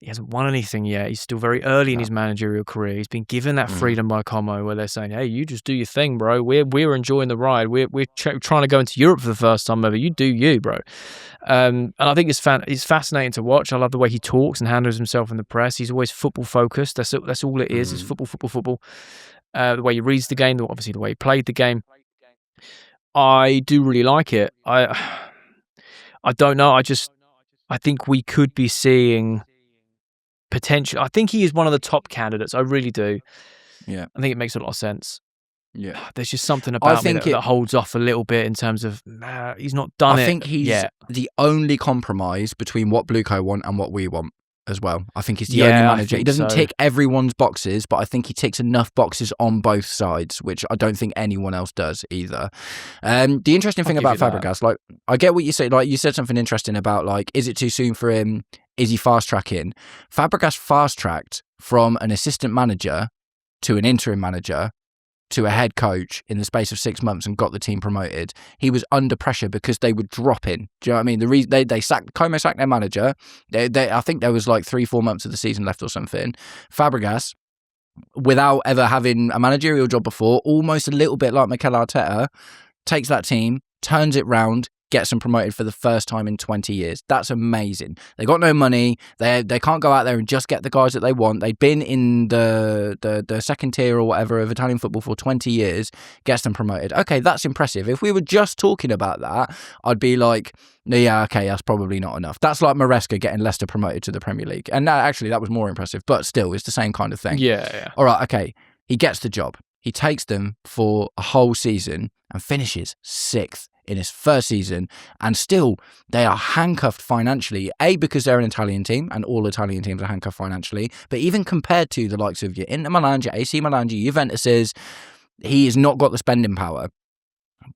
[SPEAKER 2] he hasn't won anything yet. He's still very early in his managerial career. He's been given that freedom by Como, where they're saying, "Hey, you just do your thing, bro. We're enjoying the ride. We're trying to go into Europe for the first time ever. You do you, bro." And I think it's fascinating to watch. I love the way he talks and handles himself in the press. He's always football focused. That's all it is. It's football. The way he reads the game, obviously the way he played the game. I do really like it. I don't know. I think we could be seeing potential. I think he is one of the top candidates. I really do.
[SPEAKER 1] Yeah.
[SPEAKER 2] I think it makes a lot of sense.
[SPEAKER 1] Yeah.
[SPEAKER 2] There's just something about me that holds off a little bit in terms of, he's not done it.
[SPEAKER 1] I think he's the only compromise between what Blueco want and what we want as well. I think he's the only manager. He doesn't tick everyone's boxes, but I think he ticks enough boxes on both sides, which I don't think anyone else does either. The interesting thing about Fabregas, like, I get what you say. Like, you said something interesting about, like, is it too soon for him? Is he fast tracking? Fabregas fast tracked from an assistant manager to an interim manager to a head coach in the space of 6 months and got the team promoted. He was under pressure because they were dropping. Do you know what I mean? The reason Como sacked their manager. I think there was like 3-4 months of the season left or something. Fabregas, without ever having a managerial job before, almost a little bit like Mikel Arteta, takes that team, turns it round, gets them promoted for the first time in 20 years. That's amazing. They got no money. They can't go out there and just get the guys that they want. They've been in the second tier or whatever of Italian football for 20 years, gets them promoted. Okay, that's impressive. If we were just talking about that, I'd be like, yeah, okay, that's probably not enough. That's like Maresca getting Leicester promoted to the Premier League. And actually, that was more impressive, but still, it's the same kind of thing.
[SPEAKER 2] Yeah.
[SPEAKER 1] All right, okay. He gets the job. He takes them for a whole season and finishes 6th in his first season, and still they are handcuffed financially, because they're an Italian team, and all Italian teams are handcuffed financially, but even compared to the likes of your Inter Milan, your AC Milan, your Juventus, he has not got the spending power,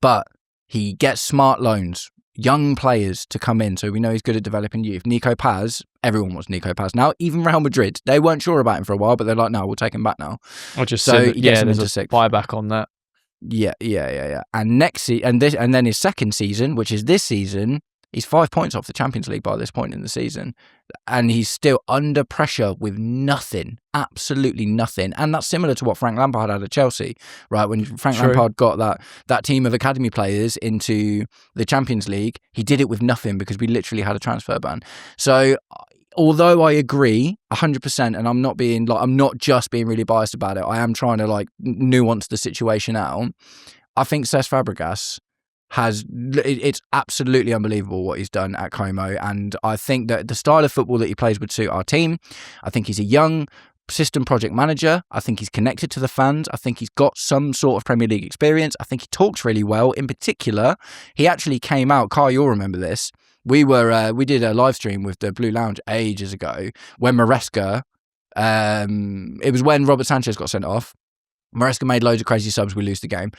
[SPEAKER 1] but he gets smart loans, young players to come in, so we know he's good at developing youth. Nico Paz, everyone wants Nico Paz now, even Real Madrid. They weren't sure about him for a while, but they're like, no, we'll take him back now.
[SPEAKER 2] I just said, there's a buyback on that.
[SPEAKER 1] Yeah. And and then his second season, which is this season, he's 5 points off the Champions League by this point in the season, and he's still under pressure with nothing, absolutely nothing. And that's similar to what Frank Lampard had at Chelsea, right? When Frank Lampard got that team of academy players into the Champions League, he did it with nothing because we literally had a transfer ban. So, although I agree 100%, and I'm not just being really biased about it, I am trying to like nuance the situation out. I think Cesc Fabregas it's absolutely unbelievable what he's done at Como, and I think that the style of football that he plays would suit our team. I think he's a young system project manager. I think he's connected to the fans. I think he's got some sort of Premier League experience. I think he talks really well. In particular, he actually came out, Kai, you'll remember this, we did a live stream with the Blue Lounge ages ago when Maresca, it was when Robert Sanchez got sent off. Maresca made loads of crazy subs, we lose the game.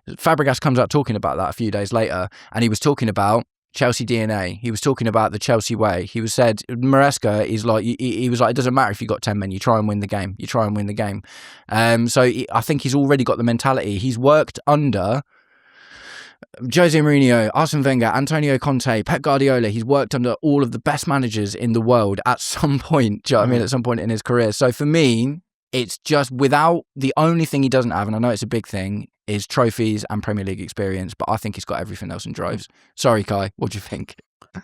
[SPEAKER 1] Fabregas comes out talking about that a few days later, and he was talking about Chelsea DNA. He was talking about the Chelsea way. He said Maresca is like, he was like, it doesn't matter if you got 10 men, you try and win the game. So I think he's already got the mentality. He's worked under Jose Mourinho, Arsene Wenger, Antonio Conte, Pep Guardiola. He's worked under all of the best managers in the world at some point. Do you know what I mean? At some point in his career. So for me, it's just without the only thing he doesn't have, and I know it's a big thing, is trophies and Premier League experience. But I think he's got everything else in droves. Sorry, Kai. What do you think?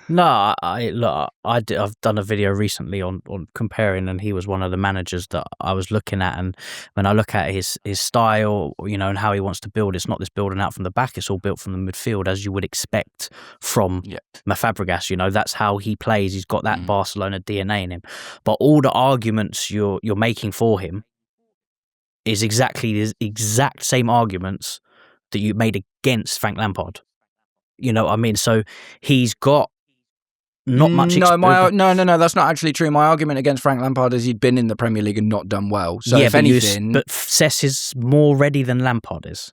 [SPEAKER 3] No, I've done a video recently on comparing, and he was one of the managers that I was looking at. And when I look at his style, and how he wants to build, it's not this building out from the back; it's all built from the midfield, as you would expect from Fabregas. That's how he plays. He's got that Barcelona DNA in him. But all the arguments you're making for him is exactly the exact same arguments that you made against Frank Lampard. You know what I mean? So he's got not much experience.
[SPEAKER 1] No, that's not actually true. My argument against Frank Lampard is he'd been in the Premier League and not done well. So if anything...
[SPEAKER 3] But Cesc is more ready than Lampard is.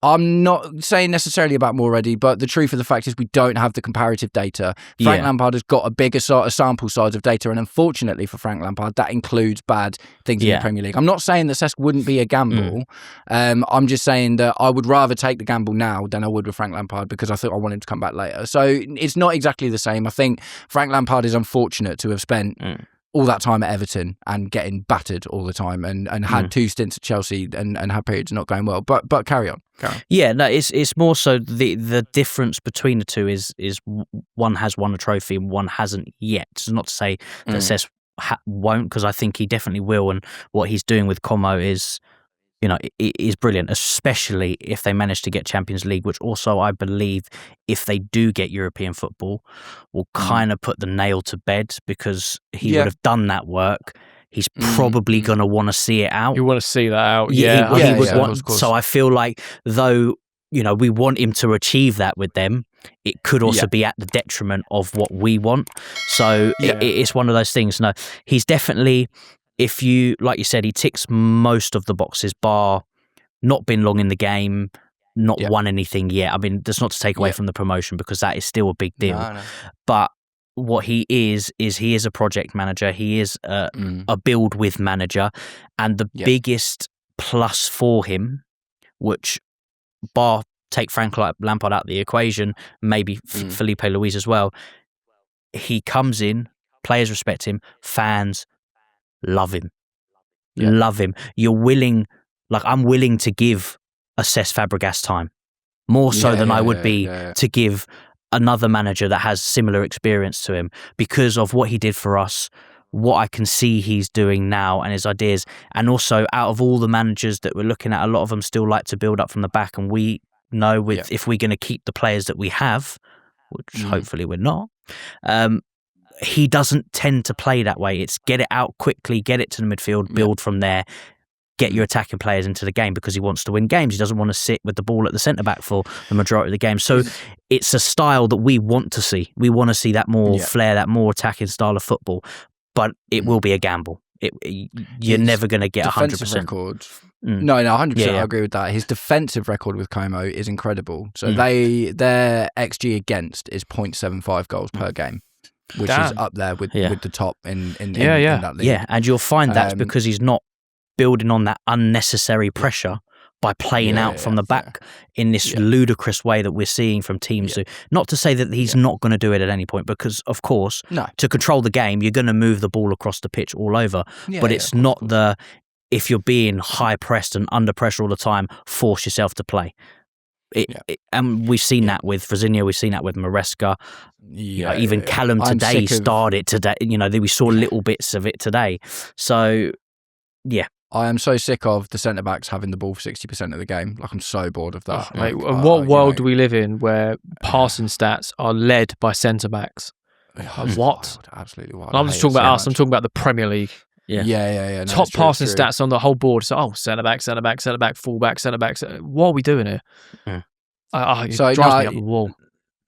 [SPEAKER 1] I'm not saying necessarily about more ready, but the truth of the fact is we don't have the comparative data. Frank Lampard has got a bigger sample size of data, and unfortunately for Frank Lampard, that includes bad things in the Premier League. I'm not saying that Cesc wouldn't be a gamble. I'm just saying that I would rather take the gamble now than I would with Frank Lampard because I thought I want him to come back later. So it's not exactly the same. I think Frank Lampard is unfortunate to have spent all that time at Everton and getting battered all the time and had 2 stints at Chelsea and had periods not going well. But carry on.
[SPEAKER 3] Yeah, no, it's more so the difference between the two is one has won a trophy and one hasn't yet. It's not to say that Cesc won't, because I think he definitely will, and what he's doing with Como is is brilliant, especially if they manage to get Champions League, which also I believe if they do get European football will kind of put the nail to bed, because he would have done that work. He's probably going to want to see it out.
[SPEAKER 2] You want to see that out.
[SPEAKER 3] He would want. So I feel like though, we want him to achieve that with them, it could also be at the detriment of what we want. So it's one of those things. No, he's definitely... If you, like you said, he ticks most of the boxes, bar not been long in the game, not won anything yet. I mean, that's not to take away from the promotion, because that is still a big deal. No. But what he is he is a project manager. He is a build with manager. And the biggest plus for him, which bar take Frank Lampard out of the equation, maybe Felipe Luis as well, he comes in, players respect him, fans love him. Love him. You're willing, I'm willing to give a Cesc Fabregas time, more so than I would be to give another manager that has similar experience to him, because of what he did for us, what I can see he's doing now and his ideas. And also, out of all the managers that we're looking at, a lot of them still like to build up from the back, and we know if we're going to keep the players that we have, which hopefully we're not, he doesn't tend to play that way. It's get it out quickly, get it to the midfield, build from there, get your attacking players into the game, because he wants to win games. He doesn't want to sit with the ball at the centre-back for the majority of the game. So it's a style that we want to see. We want to see that more flair, that more attacking style of football. But it will be a gamble. You're never going to get 100%.
[SPEAKER 1] Record. No, 100%. I agree with that. His defensive record with Como is incredible. So their XG against is 0.75 goals per game, which is up there with the top in that league.
[SPEAKER 3] Yeah, and you'll find that's because he's not building on that unnecessary pressure by playing out from the back in this ludicrous way that we're seeing from teams. So not to say that he's not going to do it at any point, because of course, to control the game, you're going to move the ball across the pitch all over. But it's not if you're being high pressed and under pressure all the time, force yourself to play. And we've seen that with Frosinho, we've seen that with Maresca. Even Callum today started today. We saw little bits of it today. So,
[SPEAKER 1] I am so sick of the centre-backs having the ball for 60% of the game. I'm so bored of that.
[SPEAKER 2] What world do we live in where passing stats are led by centre-backs? What?
[SPEAKER 1] Wild, absolutely wild.
[SPEAKER 2] I'm just talking about us. I'm talking about the Premier League.
[SPEAKER 1] Yeah. No,
[SPEAKER 2] top passing stats on the whole board. So, centre-back, full-back, centre-back. What are we doing here? It drives me up the wall.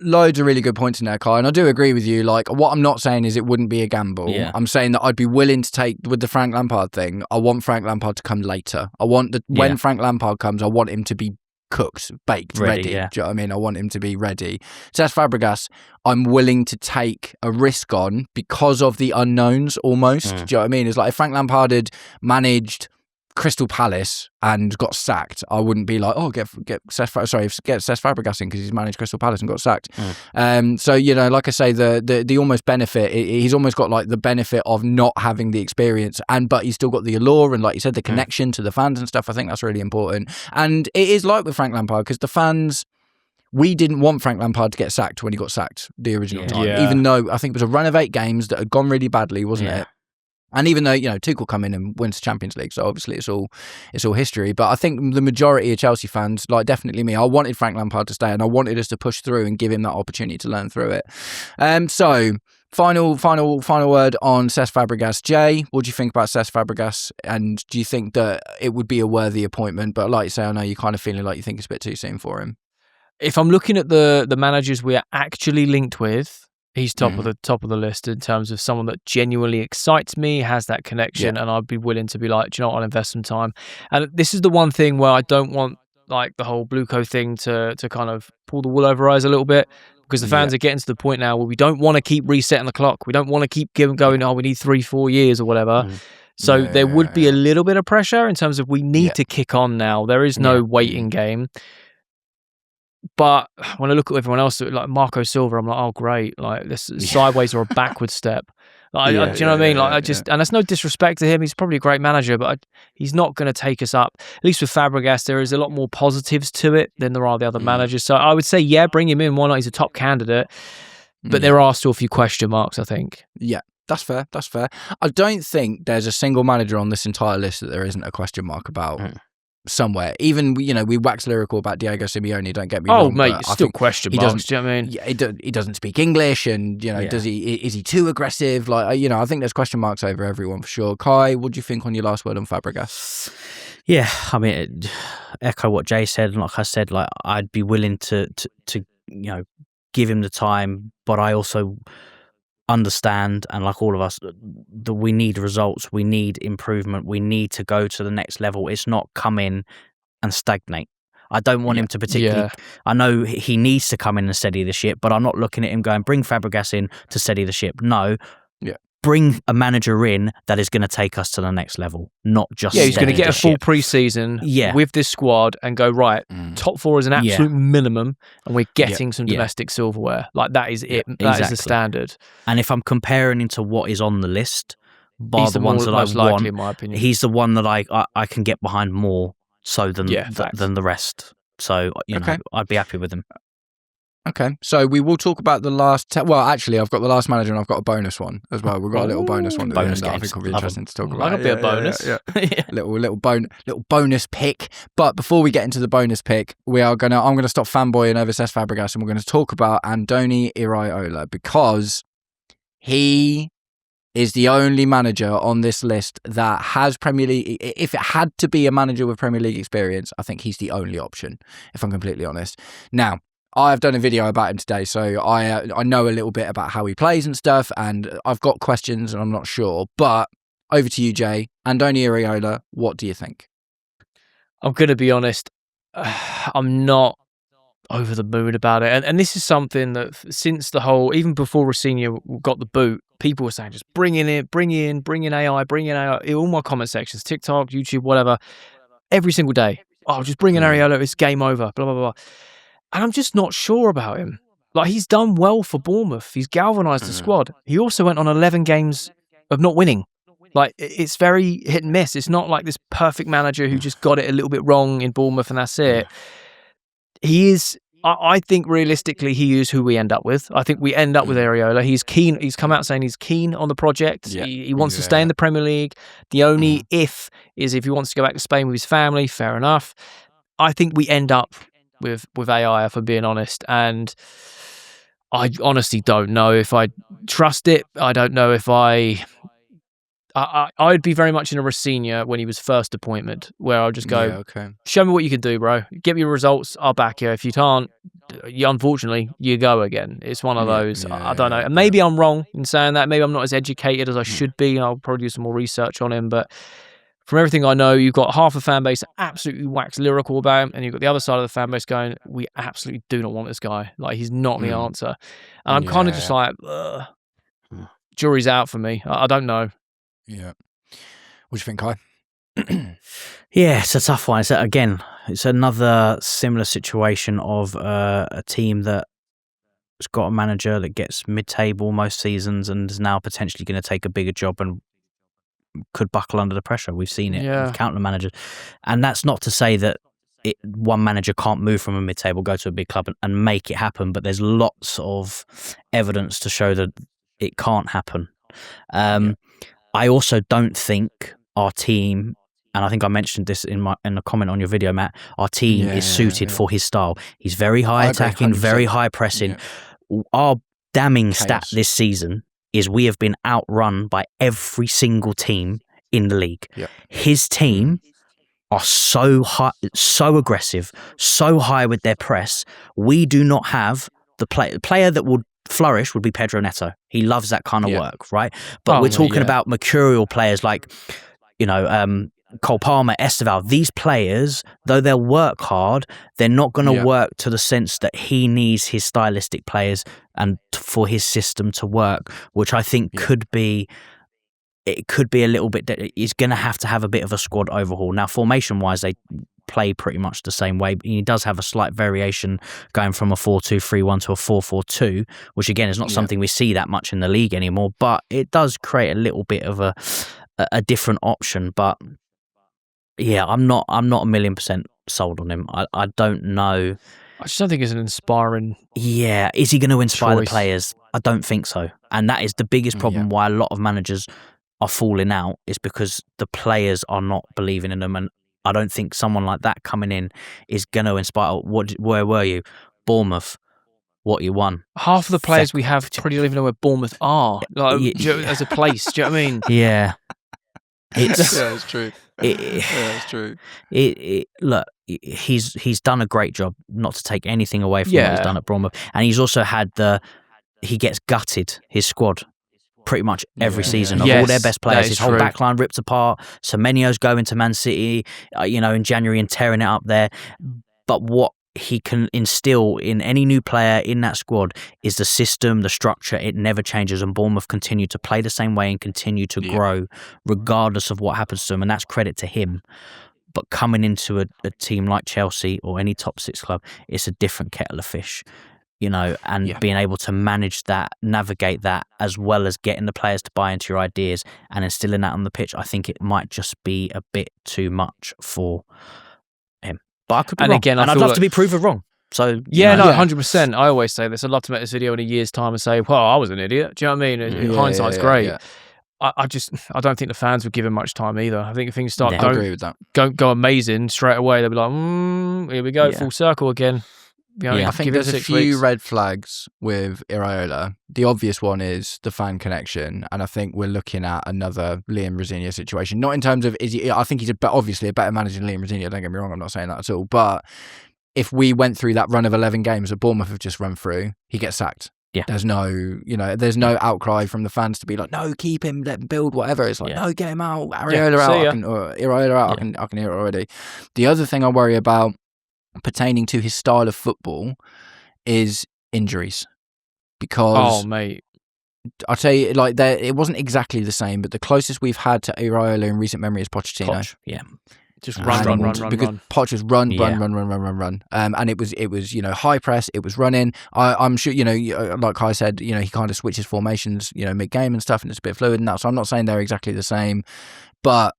[SPEAKER 1] Loads of really good points in there, Kai, and I do agree with you. What I'm not saying is it wouldn't be a gamble. I'm saying that I'd be willing to take, with the Frank Lampard thing, I want Frank Lampard to come later. I want when Frank Lampard comes, I want him to be cooked, baked, ready. Do you know what I mean? I want him to be ready. Cesc Fabregas, I'm willing to take a risk on because of the unknowns almost. Do you know what I mean? It's like if Frank Lampard had managed Crystal Palace and got sacked, I wouldn't be like, oh, get Cesc Fabregas in because he's managed Crystal Palace and got sacked. So like I say, the almost benefit, he's almost got like the benefit of not having the experience, but he's still got the allure and, like you said, the connection to the fans and stuff. I think that's really important. And it is like with Frank Lampard, because the fans, we didn't want Frank Lampard to get sacked when he got sacked the original time, even though I think it was a run of 8 games that had gone really badly, wasn't it? And even though, Tuchel come in and wins the Champions League, so obviously it's all history. But I think the majority of Chelsea fans, like definitely me, I wanted Frank Lampard to stay and I wanted us to push through and give him that opportunity to learn through it. So final word on Cesc Fabregas. Jay, what do you think about Cesc Fabregas? And do you think that it would be a worthy appointment? But like you say, I know you're kind of feeling like you think it's a bit too soon for him.
[SPEAKER 2] If I'm looking at the managers we are actually linked with, he's top of the list in terms of someone that genuinely excites me, has that connection, and I'd be willing to be like, do you know what, I'll invest some time. And this is the one thing where I don't want like the whole Blueco thing to kind of pull the wool over our eyes a little bit, because the fans are getting to the point now where we don't want to keep resetting the clock. We don't want to keep going, oh, we need 3-4 years or whatever. So there would be a little bit of pressure in terms of we need to kick on now. There is no waiting game. But when I look at everyone else, like Marco Silva, I'm like, oh great, like this sideways or a backward step. Like, do you know what I mean? Like and that's no disrespect to him. He's probably a great manager, but he's not going to take us up. At least with Fabregas, there is a lot more positives to it than there are the other managers. So I would say, bring him in. Why not? He's a top candidate, but there are still a few question marks, I think.
[SPEAKER 1] Yeah. That's fair. I don't think there's a single manager on this entire list that there isn't a question mark about. Somewhere, even we wax lyrical about Diego Simeone. Don't get me wrong.
[SPEAKER 2] Oh mate, it's still question marks. Do you know what I mean?
[SPEAKER 1] Yeah, he doesn't speak English, and is he too aggressive? Like I think there's question marks over everyone for sure. Kai, what do you think on your last word on Fabregas?
[SPEAKER 3] Yeah, I mean, echo what Jay said. Like I said, like I'd be willing to give him the time, but I also understand, and like all of us, that we need results, we need improvement, we need to go to the next level. It's not come in and stagnate. I don't want him to particularly. I know he needs to come in and steady the ship, but I'm not looking at him going, bring Fabregas in to steady the ship. No. Bring a manager in that is going to take us to the next level, not just
[SPEAKER 2] he's going to get a full pre-season with this squad and go, right, top 4 is an absolute minimum, and we're getting some domestic silverware. Like, that is it. That is the standard.
[SPEAKER 3] And if I'm comparing into what is on the list,
[SPEAKER 2] he's the ones that I want, in my opinion.
[SPEAKER 3] He's the one that I can get behind more so than the rest. So, I'd be happy with him.
[SPEAKER 1] Okay, so we will talk about the last. Well, actually, I've got the last manager, and I've got a bonus one as well. We've got a little bonus one.
[SPEAKER 3] Bonus
[SPEAKER 1] that I think will be interesting to talk about.
[SPEAKER 2] That'll be a bonus.
[SPEAKER 1] Little bonus pick. But before we get into the bonus pick, I'm gonna stop fanboying over Cesc Fabregas, and we're going to talk about Andoni Iraola, because he is the only manager on this list that has Premier League. If it had to be a manager with Premier League experience, I think he's the only option, if I'm completely honest. Now, I've done a video about him today, so I know a little bit about how he plays and stuff, and I've got questions and I'm not sure. But over to you, Jay. Andoni Iraola, what do you think?
[SPEAKER 2] I'm going to be honest, I'm not over the moon about it. And this is something that since the whole, even before Rossinha got the boot, people were saying, just bring in AI, bring in AI. In all my comment sections, TikTok, YouTube, whatever, every single day. Oh, just bring in Iraola, it's game over, blah, blah, blah. And I'm just not sure about him. Like, he's done well for Bournemouth. He's galvanised the squad. He also went on 11 games of not winning. Like, it's very hit and miss. It's not like this perfect manager who just got it a little bit wrong in Bournemouth and that's it. He is, I think realistically, he is who we end up with. I think we end up with Iraola. He's keen. He's come out saying he's keen on the project. Yeah. He wants to stay in the Premier League. The only if is if he wants to go back to Spain with his family. Fair enough. I think we end up with AI, if I'm being honest, and I honestly don't know if I trust it. I don't know if I'd be very much in a Rossinha when he was first appointment, where I'll just go, show me what you can do, bro. Get me your results, I'll back you. If you can't, unfortunately, you go again. It's one of those. I don't know. And maybe I'm wrong in saying that. Maybe I'm not as educated as I should be. I'll probably do some more research on him, but from everything I know, you've got half the fan base absolutely wax lyrical about him, and you've got the other side of the fan base going, we absolutely do not want this guy. Like, he's not the answer. And I'm kind of just like, jury's out for me. I don't know.
[SPEAKER 1] Yeah. What do you think, Kai?
[SPEAKER 3] Yeah, it's a tough one. It's another similar situation of a team that has got a manager that gets mid-table most seasons and is now potentially going to take a bigger job and could buckle under the pressure. We've seen it with counter managers. And that's not to say that one manager can't move from a mid-table, go to a big club and make it happen, but there's lots of evidence to show that it can't happen. I also don't think our team, and I think I mentioned this in a comment on your video, Matt, our team is suited for his style. He's very high attacking, very high pressing. Our damning stat this season is we have been outrun by every single team in the league. His team are so high, so aggressive, so high with their press. We do not have the player that would flourish would be Pedro Neto. He loves that kind of work, right? But we're talking about mercurial players like, Cole Palmer, Esteval. These players, though they'll work hard, they're not going to work to the sense that he needs his stylistic players and for his system to work, which I think could be a little bit. He's going to have a bit of a squad overhaul. Now, formation-wise, they play pretty much the same way. He does have a slight variation going from a 4-2-3-1 to a 4-4-2, which again is not something we see that much in the league anymore. But it does create a little bit of a different option. But yeah, I'm not 1,000,000% sold on him. I don't know.
[SPEAKER 2] I just don't think it's an inspiring.
[SPEAKER 3] Yeah, is he going to inspire
[SPEAKER 2] choice.
[SPEAKER 3] The players? I don't think so, and that is the biggest problem why a lot of managers are falling out, is because the players are not believing in them. And I don't think someone like that coming in is going to inspire. Where were you? Bournemouth. What you won?
[SPEAKER 2] Half of the players we have probably don't even know where Bournemouth are, as a place. Do you know what I mean?
[SPEAKER 3] Yeah.
[SPEAKER 1] It's true. It's true.
[SPEAKER 3] Look, he's done a great job. Not to take anything away from what he's done at Bournemouth, and he's also had he gets gutted his squad pretty much every season of all their best players. His whole backline ripped apart. Semenyo's going to Man City, in January and tearing it up there. But what he can instill in any new player in that squad is the system, the structure. It never changes, and Bournemouth continue to play the same way and continue to grow regardless of what happens to them, and that's credit to him. But coming into a team like Chelsea or any top 6 club, it's a different kettle of fish, and being able to manage that, navigate that, as well as getting the players to buy into your ideas and instilling that on the pitch, I think it might just be a bit too much for him. But I could be wrong. Again, I'd love to be proven wrong. So
[SPEAKER 2] 100%. I always say this. I'd love to make this video in a year's time and say, "Well, I was an idiot." Do you know what I mean? Hindsight's great. Yeah. I don't think the fans would give him much time either. I think if things start
[SPEAKER 1] I agree with that.
[SPEAKER 2] Go amazing straight away, they'll be like, "Here we go, full circle again."
[SPEAKER 1] I think there's a few red flags with Iraola. The obvious one is the fan connection, and I think we're looking at another Liam Rosenior situation. Not in terms of I think he's obviously a better manager than Liam Rosenior. Don't get me wrong, I'm not saying that at all. But if we went through that run of 11 games that Bournemouth have just run through, he gets sacked.
[SPEAKER 3] Yeah.
[SPEAKER 1] There's no outcry from the fans to be like, no, keep him, let him build, whatever. It's like, no, get him out, Iraola out. Iraola out. I can hear it already. The other thing I worry about pertaining to his style of football is injuries, because
[SPEAKER 2] mate,
[SPEAKER 1] I'll tell you, it wasn't exactly the same, but the closest we've had to Iraola in recent memory is Pochettino.
[SPEAKER 2] Just run.
[SPEAKER 1] Because Poch was run. And it was high press. It was running. I'm sure like Kai said, he kind of switches formations mid game and stuff, and it's a bit fluid and that. So I'm not saying they're exactly the same, but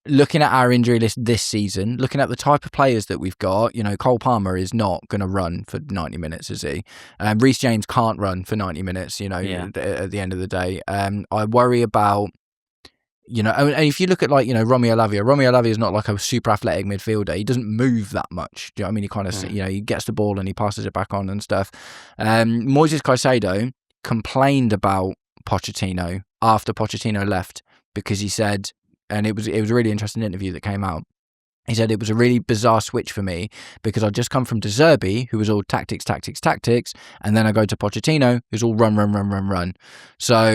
[SPEAKER 1] looking at our injury list this season, looking at the type of players that we've got, Cole Palmer is not going to run for 90 minutes, is he? Reece James can't run for 90 minutes, at the end of the day. I worry about, and if you look at Romeo Lavia is not like a super athletic midfielder. He doesn't move that much. Do you know what I mean? He kind of, he gets the ball and he passes it back on and stuff. Moises Caicedo complained about Pochettino after Pochettino left, because he said, and it was a really interesting interview that came out. He said it was a really bizarre switch for me, because I'd just come from De Zerbi, who was all tactics, and then I go to Pochettino, who's all run. So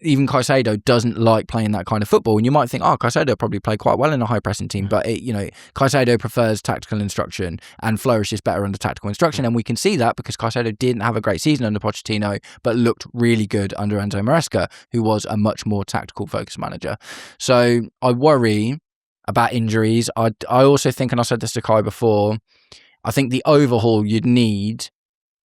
[SPEAKER 1] even Caicedo doesn't like playing that kind of football, and you might think, Caicedo probably played quite well in a high-pressing team, but Caicedo prefers tactical instruction and flourishes better under tactical instruction, and we can see that because Caicedo didn't have a great season under Pochettino, but looked really good under Enzo Maresca, who was a much more tactical focused manager. So I worry about injuries. I also think, and I said this to Kai before, I think the overhaul you'd need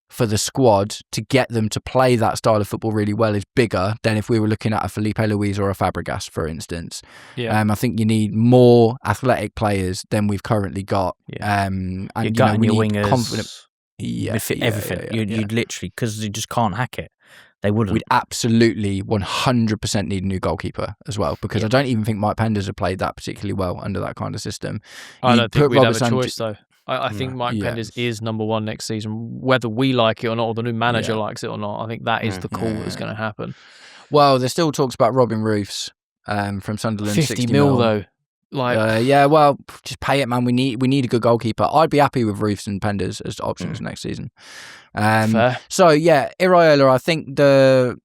[SPEAKER 1] for the squad to get them to play that style of football really well is bigger than if we were looking at a Felipe Luis or a Fabregas, for instance.
[SPEAKER 2] Yeah.
[SPEAKER 1] I think you need more athletic players than we've currently got.
[SPEAKER 3] Yeah.
[SPEAKER 1] And
[SPEAKER 3] Your
[SPEAKER 1] we
[SPEAKER 3] gut and your
[SPEAKER 1] need
[SPEAKER 3] wingers,
[SPEAKER 1] confident.
[SPEAKER 3] everything. You'd literally, because you just can't hack it. They wouldn't.
[SPEAKER 1] We'd absolutely 100% need a new goalkeeper as well, because I don't even think Mike Penders have played that particularly well under that kind of system.
[SPEAKER 2] I don't think we'd have a choice, though. I think Mike Penders is number one next season, whether we like it or not, or the new manager likes it or not. I think that is the call that's going to happen.
[SPEAKER 1] Well, there's still talks about Robin Roofs from Sunderland.
[SPEAKER 2] 50 mil, though.
[SPEAKER 1] Well, just pay it, man. We need a good goalkeeper. I'd be happy with Roofs and Penders as options next season.
[SPEAKER 2] Fair.
[SPEAKER 1] So yeah, Iraola, I think the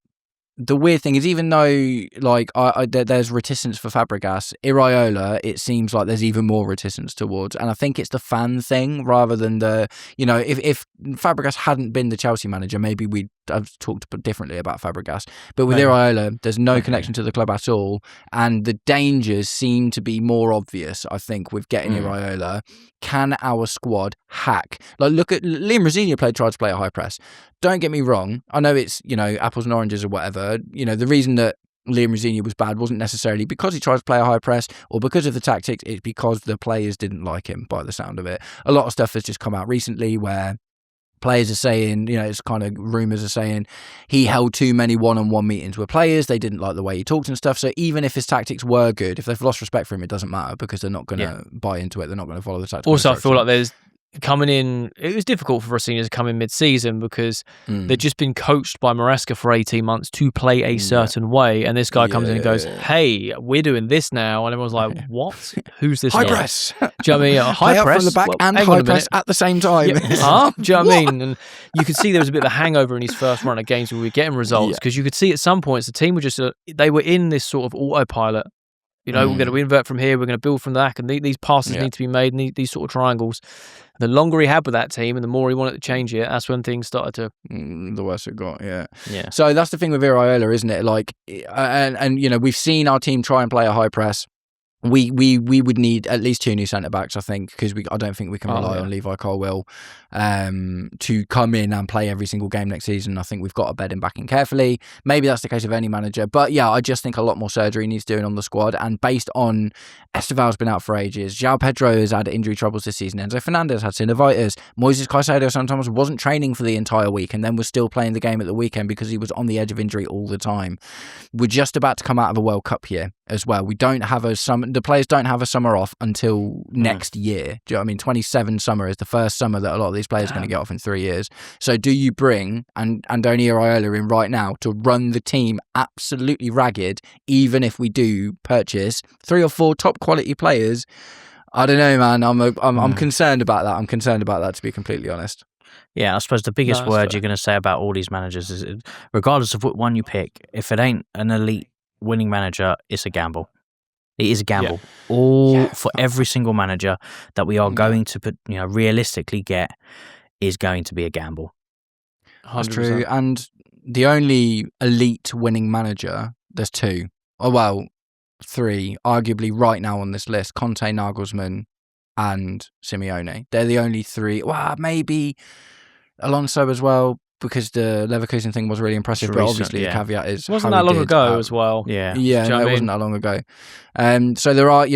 [SPEAKER 1] weird thing is, even though like there's reticence for Fabregas, Iraola, it seems like there's even more reticence towards, and I think it's the fan thing rather than the, if Fabregas hadn't been the Chelsea manager, maybe we'd have talked differently about Fabregas. But with Iraola, there's no connection to the club at all, and the dangers seem to be more obvious, I think, with getting Iraola. Can our squad hack? Like, look at Liam Rosenior tried to play a high press. Don't get me wrong. I know it's, apples and oranges or whatever. The reason that Liam Rosenior was bad wasn't necessarily because he tried to play a high press or because of the tactics. It's because the players didn't like him, by the sound of it. A lot of stuff has just come out recently where players are saying, it's kind of rumours are saying he held too many one-on-one meetings with players. They didn't like the way he talked and stuff. So even if his tactics were good, if they've lost respect for him, it doesn't matter because they're not going to buy into it. They're not going to follow the tactics.
[SPEAKER 2] Also, I feel like there's coming in, it was difficult for Rosenior to come in mid-season because they'd just been coached by Maresca for 18 months to play a certain way, and this guy comes in and goes, hey, we're doing this now, and everyone's like, what? Who's this
[SPEAKER 1] high
[SPEAKER 2] guy?
[SPEAKER 1] Press.
[SPEAKER 2] Do you know what I mean? High
[SPEAKER 1] Play
[SPEAKER 2] press
[SPEAKER 1] up from the back and high press at the same time.
[SPEAKER 2] Huh? Do you know what I mean? And you could see there was a bit of a hangover in his first run of games where we were getting results, because you could see at some points the team were just they were in this sort of autopilot. We're going to invert from here, we're going to build from the back, and these passes need to be made, and these sort of triangles. The longer he had with that team and the more he wanted to change it, that's when things started to...
[SPEAKER 1] the worse it got, yeah. So that's the thing with Iraola, isn't it? Like, and we've seen our team try and play a high press. We would need at least 2 new centre-backs, I think, because I don't think we can rely on Levi Colwill to come in and play every single game next season. I think we've got to bed him back in carefully. Maybe that's the case of any manager. But yeah, I just think a lot more surgery needs doing on the squad. And based on Esteval's been out for ages, João Pedro has had injury troubles this season, Enzo Fernandez had synovitis, Moises Caicedo sometimes wasn't training for the entire week and then was still playing the game at the weekend because he was on the edge of injury all the time. We're just about to come out of a World Cup year as well. We don't have the players don't have a summer off until next year. Do you know what I mean? 27 summer is the first summer that a lot of these players are going to get off in 3 years. So do you bring Andoni Iraola in right now to run the team absolutely ragged, even if we do purchase 3 or 4 top quality players? I don't know, man. I'm concerned about that. I'm concerned about that, to be completely honest.
[SPEAKER 3] Yeah, I suppose the biggest word you're going to say about all these managers is, regardless of what one you pick, if it ain't an elite winning manager, it's a gamble. It is a gamble. For every single manager that we are going to put, realistically get, is going to be a gamble.
[SPEAKER 2] 100%.
[SPEAKER 1] That's true. And the only elite winning manager, there's 2. Oh, well, 3, arguably right now on this list: Conte, Nagelsmann, and Simeone. They're the only 3. Well, maybe Alonso as well, because the Leverkusen thing was really impressive, but obviously the caveat is...
[SPEAKER 2] It wasn't that long ago as well.
[SPEAKER 1] Yeah, no, it wasn't that long ago. So there are,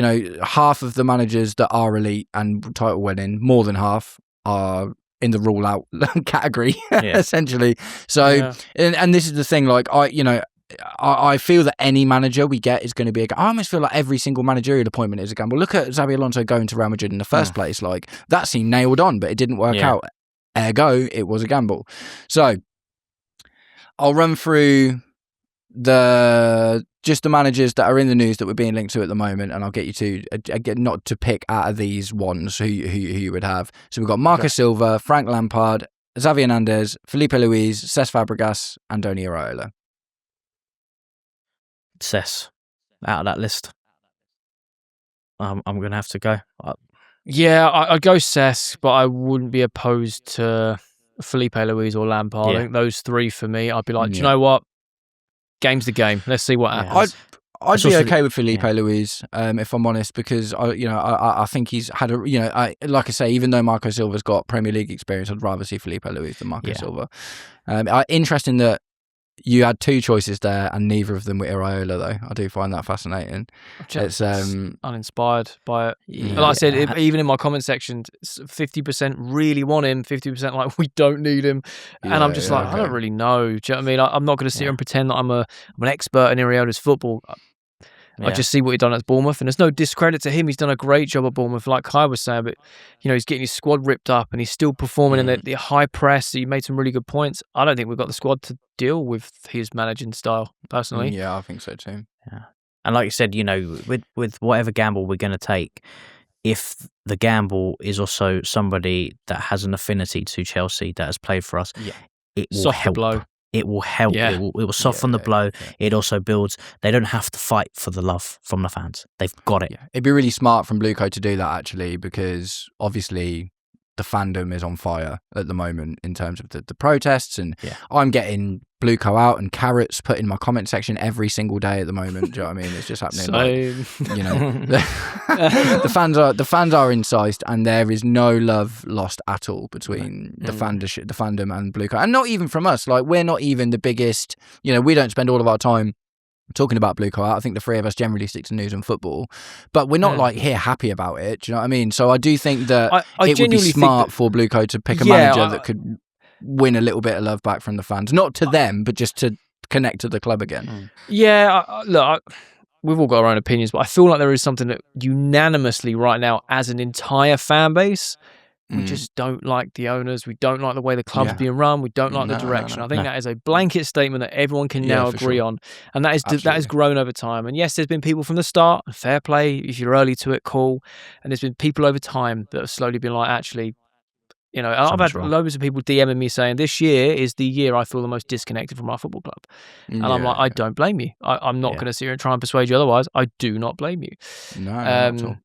[SPEAKER 1] half of the managers that are elite and title winning, more than half, are in the rule out category, essentially. So, and this is the thing, like, I feel that any manager we get is going to be I almost feel like every single managerial appointment is a gamble. Look at Xabi Alonso going to Real Madrid in the first place. Like, that seemed nailed on, but it didn't work out. Ergo, it was a gamble. So, I'll run through the managers that are in the news that we're being linked to at the moment, and I'll get you to not to pick out of these ones who you would have. So we've got Marcus Silva, Frank Lampard, Xavi Hernandez, Felipe Luis, Cesc Fabregas, and Andoni Iraola.
[SPEAKER 3] Cesc out of that list. I'm going to have to go.
[SPEAKER 2] Yeah, I'd go Cesc, but I wouldn't be opposed to Felipe Luis or Lampard. I think those 3 for me, I'd be like, do you know what? Game's the game. Let's see what happens.
[SPEAKER 1] I'd
[SPEAKER 3] It's
[SPEAKER 1] be
[SPEAKER 3] also-
[SPEAKER 1] okay with Felipe
[SPEAKER 3] yeah.
[SPEAKER 1] Luis, if I'm honest, because I think he's had like I say, even though Marco Silva's got Premier League experience, I'd rather see Felipe Luis than Marco
[SPEAKER 3] Yeah.
[SPEAKER 1] Silva. Interesting that you had two choices there, and neither of them were Iraola, though. I do find that fascinating.
[SPEAKER 2] Just
[SPEAKER 1] It's
[SPEAKER 2] uninspired by it.
[SPEAKER 3] Yeah.
[SPEAKER 2] And like I said, even in my comment section, 50% really want him, 50% like we don't need him, and I'm just like, I don't really know. Do you know what I mean? I'm not going to sit here and pretend that I'm an expert in Iraola's football. I just see what he's done at Bournemouth, and there's no discredit to him. He's done a great job at Bournemouth, like Kai was saying, but he's getting his squad ripped up, and he's still performing in the high press. He made some really good points. I don't think we've got the squad to deal with his managing style, personally.
[SPEAKER 1] Yeah, I think so too.
[SPEAKER 3] Yeah. And like you said, with whatever gamble we're going to take, if the gamble is also somebody that has an affinity to Chelsea that has played for us, it will
[SPEAKER 2] Soft the
[SPEAKER 3] help.
[SPEAKER 2] blow.
[SPEAKER 3] It will help.
[SPEAKER 2] Yeah.
[SPEAKER 3] It will soften the blow. It also builds. They don't have to fight for the love from the fans. They've got it.
[SPEAKER 1] Yeah. It'd be really smart from Blueco to do that, actually, because obviously the fandom is on fire at the moment in terms of the protests, and I'm getting Blueco out and carrots put in my comment section every single day at the moment. Do you know what I mean? It's just happening. The fans are incised, and there is no love lost at all between the fandom and Blueco, and not even from us. Like, we're not even the biggest. We don't spend all of our time talking about Blueco. I think the three of us generally stick to news and football, but we're not like here happy about it. Do you know what I mean? So I do think that
[SPEAKER 2] I
[SPEAKER 1] it would be
[SPEAKER 2] genuinely
[SPEAKER 1] smart for Blueco to pick a manager that could win a little bit of love back from the fans, not to them, but just to connect to the club again.
[SPEAKER 2] Yeah, look, we've all got our own opinions, but I feel like there is something that unanimously right now, as an entire fan base, we just don't like the owners. We don't like the way the club's being run. We don't like the direction. I think that is a blanket statement that everyone can now agree on, and that has grown over time. And yes, there's been people from the start. Fair play. If you're early to it, cool. And there's been people over time that have slowly been like, actually, and I've had loads of people DMing me saying this year is the year I feel the most disconnected from our football club. And I'm like, I don't blame you. I'm not going to sit here and try and persuade you otherwise. I do not blame you.
[SPEAKER 1] No, not at all.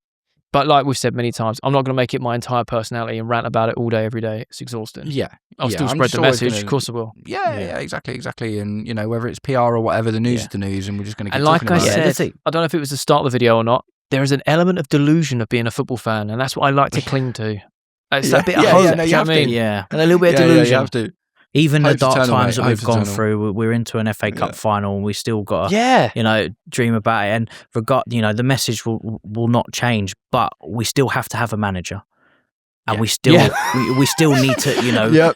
[SPEAKER 2] But like we've said many times, I'm not going to make it my entire personality and rant about it all day, every day. It's exhausting.
[SPEAKER 1] Yeah.
[SPEAKER 2] I'll still spread the message. Of course I will.
[SPEAKER 1] Yeah, exactly. And, whether it's PR or whatever, the news is the news, and we're just going to keep talking
[SPEAKER 2] about it.
[SPEAKER 1] And
[SPEAKER 2] like I said, I don't know if it was the start of the video or not, there is an element of delusion of being a football fan, and that's what I like to cling to. It's that bit of hope, do you know what I mean?
[SPEAKER 3] Yeah.
[SPEAKER 2] And a little bit of delusion.
[SPEAKER 1] You have to.
[SPEAKER 3] Even
[SPEAKER 1] Hope's
[SPEAKER 3] the dark
[SPEAKER 1] eternal,
[SPEAKER 3] times
[SPEAKER 1] mate.
[SPEAKER 3] that we've
[SPEAKER 1] Hope's
[SPEAKER 3] gone
[SPEAKER 1] eternal.
[SPEAKER 3] through, we're into an FA Cup final, and we still got to, dream about it. And the message will not change, but we still have to have a manager, and we still we still need to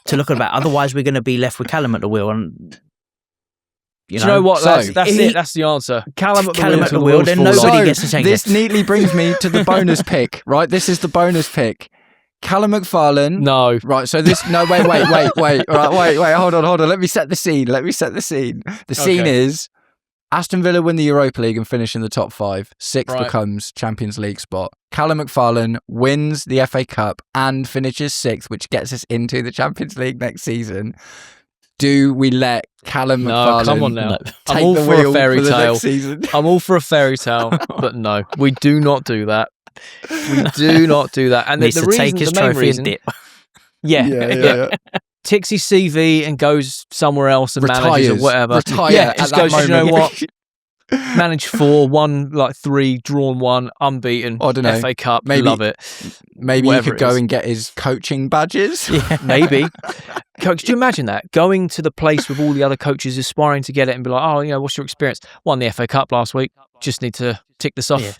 [SPEAKER 3] to look at that. Otherwise, we're going to be left with Callum at the wheel. And
[SPEAKER 2] do you know what? That's it. That's the answer. Callum at the wheel.
[SPEAKER 3] Then nobody gets to change
[SPEAKER 1] this
[SPEAKER 3] it.
[SPEAKER 1] neatly brings me to the bonus pick. Right, this is the bonus pick. Callum McFarlane.
[SPEAKER 2] No.
[SPEAKER 1] Right, so this... No, wait. All right, wait, hold on. Let me set the scene. The scene is Aston Villa win the Europa League and finish in the top 5. Sixth becomes Champions League spot. Callum McFarlane wins the FA Cup and finishes 6th, which gets us into the Champions League next season. Do we let Callum McFarlane
[SPEAKER 2] come on now.
[SPEAKER 1] take
[SPEAKER 2] I'm all
[SPEAKER 1] the
[SPEAKER 2] for
[SPEAKER 1] wheel
[SPEAKER 2] a fairy
[SPEAKER 1] for the
[SPEAKER 2] tale.
[SPEAKER 1] next season?
[SPEAKER 2] I'm all for a fairy tale, but no, we do not do that. We do not do that. And
[SPEAKER 3] Needs
[SPEAKER 2] the
[SPEAKER 3] to
[SPEAKER 2] reason,
[SPEAKER 3] take his
[SPEAKER 2] the main
[SPEAKER 3] trophy
[SPEAKER 2] reason,
[SPEAKER 3] and dip.
[SPEAKER 2] Yeah. Ticks his CV and goes somewhere else and manages or whatever. Just goes, you know what? Managed 4, won like 3, drawn 1, unbeaten.
[SPEAKER 1] I don't know.
[SPEAKER 2] FA Cup,
[SPEAKER 1] Maybe,
[SPEAKER 2] love it.
[SPEAKER 1] Maybe
[SPEAKER 2] Whatever
[SPEAKER 1] he could go and get his coaching badges.
[SPEAKER 2] Yeah, maybe. Coach, do you imagine that? Going to the place with all the other coaches aspiring to get it and be like, oh, what's your experience? Won the FA Cup last week. Just need to tick this off,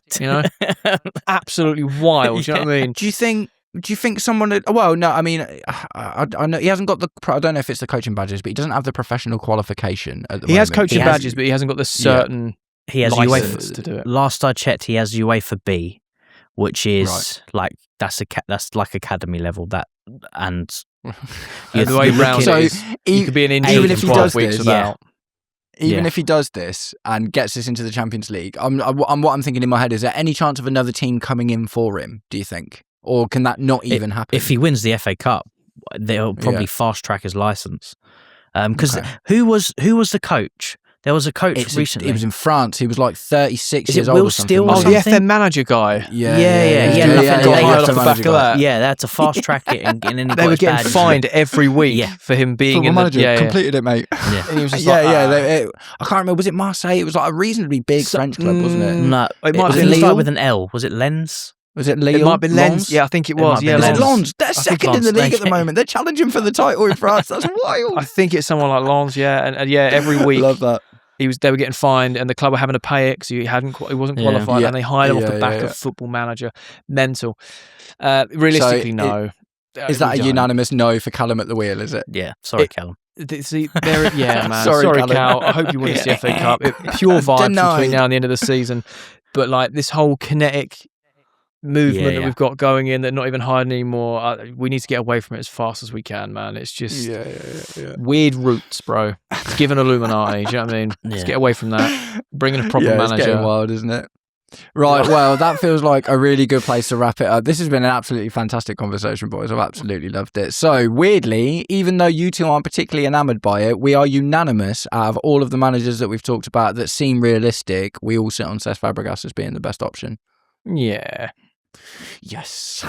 [SPEAKER 2] Absolutely wild, do you know what I mean?
[SPEAKER 1] Do you think someone... Well, no, I mean, I know he hasn't got the... I don't know if it's the coaching badges, but he doesn't have the professional qualification at the moment.
[SPEAKER 2] He has coaching badges, but he hasn't got the certain...
[SPEAKER 3] He has
[SPEAKER 2] UEFA to do it.
[SPEAKER 3] Last I checked, he has UEFA B, which is that's like academy level. And
[SPEAKER 2] the way round
[SPEAKER 1] so
[SPEAKER 2] is, you could be an injury
[SPEAKER 1] even if he does this,
[SPEAKER 2] if
[SPEAKER 1] he does this and gets us into the Champions League, what I'm thinking in my head is there any chance of another team coming in for him? Do you think, or can that not even happen?
[SPEAKER 3] If he wins the FA Cup, they'll probably fast track his license. Because who was the coach There was a coach recently.
[SPEAKER 1] He was in France. He was like 36
[SPEAKER 3] Is
[SPEAKER 1] years
[SPEAKER 3] it
[SPEAKER 1] old
[SPEAKER 3] Will
[SPEAKER 1] or something.
[SPEAKER 3] Steele or
[SPEAKER 2] Oh, the
[SPEAKER 3] something?
[SPEAKER 2] FM manager guy.
[SPEAKER 3] Yeah,
[SPEAKER 2] They got hired off the back of that.
[SPEAKER 3] Yeah, they had to fast track it, and then he
[SPEAKER 2] They were getting fined every week
[SPEAKER 3] Yeah.
[SPEAKER 2] for him being
[SPEAKER 1] Football
[SPEAKER 2] in
[SPEAKER 1] manager
[SPEAKER 2] the
[SPEAKER 1] completed it, mate.
[SPEAKER 3] Yeah.
[SPEAKER 2] And he was just
[SPEAKER 1] Yeah,
[SPEAKER 2] like,
[SPEAKER 1] yeah. I can't remember. Was it Marseille? It was like a reasonably big French club, wasn't it?
[SPEAKER 3] No,
[SPEAKER 2] It might
[SPEAKER 3] I
[SPEAKER 2] have
[SPEAKER 3] think
[SPEAKER 2] been
[SPEAKER 3] it started
[SPEAKER 1] Lille?
[SPEAKER 3] with an L. Was it Lens?
[SPEAKER 1] Was it Lille?
[SPEAKER 2] It might have been Lens.
[SPEAKER 1] Lens?
[SPEAKER 2] Yeah, I think it
[SPEAKER 3] It
[SPEAKER 2] was.
[SPEAKER 3] might
[SPEAKER 2] Yeah,
[SPEAKER 3] be
[SPEAKER 1] Is it
[SPEAKER 3] Lens.
[SPEAKER 1] Lens? They're
[SPEAKER 2] I think
[SPEAKER 1] second in the
[SPEAKER 3] Lens.
[SPEAKER 1] league at the moment. They're challenging for the title in France. That's wild.
[SPEAKER 2] I think it's someone like Lens. Yeah, and yeah, every week
[SPEAKER 1] Love that.
[SPEAKER 2] they were getting fined, and the club were having to pay it because he wasn't qualified,
[SPEAKER 1] Yeah.
[SPEAKER 2] and they hired him off
[SPEAKER 1] Yeah,
[SPEAKER 2] the back
[SPEAKER 1] yeah.
[SPEAKER 2] of Football Manager. Mental. Realistically,
[SPEAKER 1] So
[SPEAKER 2] no.
[SPEAKER 1] Is that
[SPEAKER 2] We
[SPEAKER 1] a
[SPEAKER 2] don't.
[SPEAKER 1] unanimous no for Callum at the wheel? Is it?
[SPEAKER 3] Yeah, sorry,
[SPEAKER 2] It-
[SPEAKER 3] Callum.
[SPEAKER 2] See, yeah, man.
[SPEAKER 1] Sorry,
[SPEAKER 2] Sorry,
[SPEAKER 1] Callum.
[SPEAKER 2] Cal. I hope you win the FA Cup. Pure vibes
[SPEAKER 1] Denied.
[SPEAKER 2] between now and the end of the season. But like this whole kinetic movement that
[SPEAKER 3] Yeah.
[SPEAKER 2] we've got going in, that not even hiding anymore. We need to get away from it as fast as we can, man. It's just
[SPEAKER 1] Yeah.
[SPEAKER 2] weird roots, bro. It's given Illuminati. Do you know what I mean? Let's
[SPEAKER 3] Yeah.
[SPEAKER 2] get away from that. Bring in a proper
[SPEAKER 1] It's
[SPEAKER 2] manager.
[SPEAKER 1] getting wild, isn't it? Right, well, that feels like a really good place to wrap it up. This has been an absolutely fantastic conversation, boys. I've absolutely loved it. So, weirdly, even though you two aren't particularly enamoured by it, we are unanimous out of all of the managers that we've talked about that seem realistic. We all sit on Cesc Fabregas as being the best option.
[SPEAKER 2] Yeah.
[SPEAKER 1] Yes.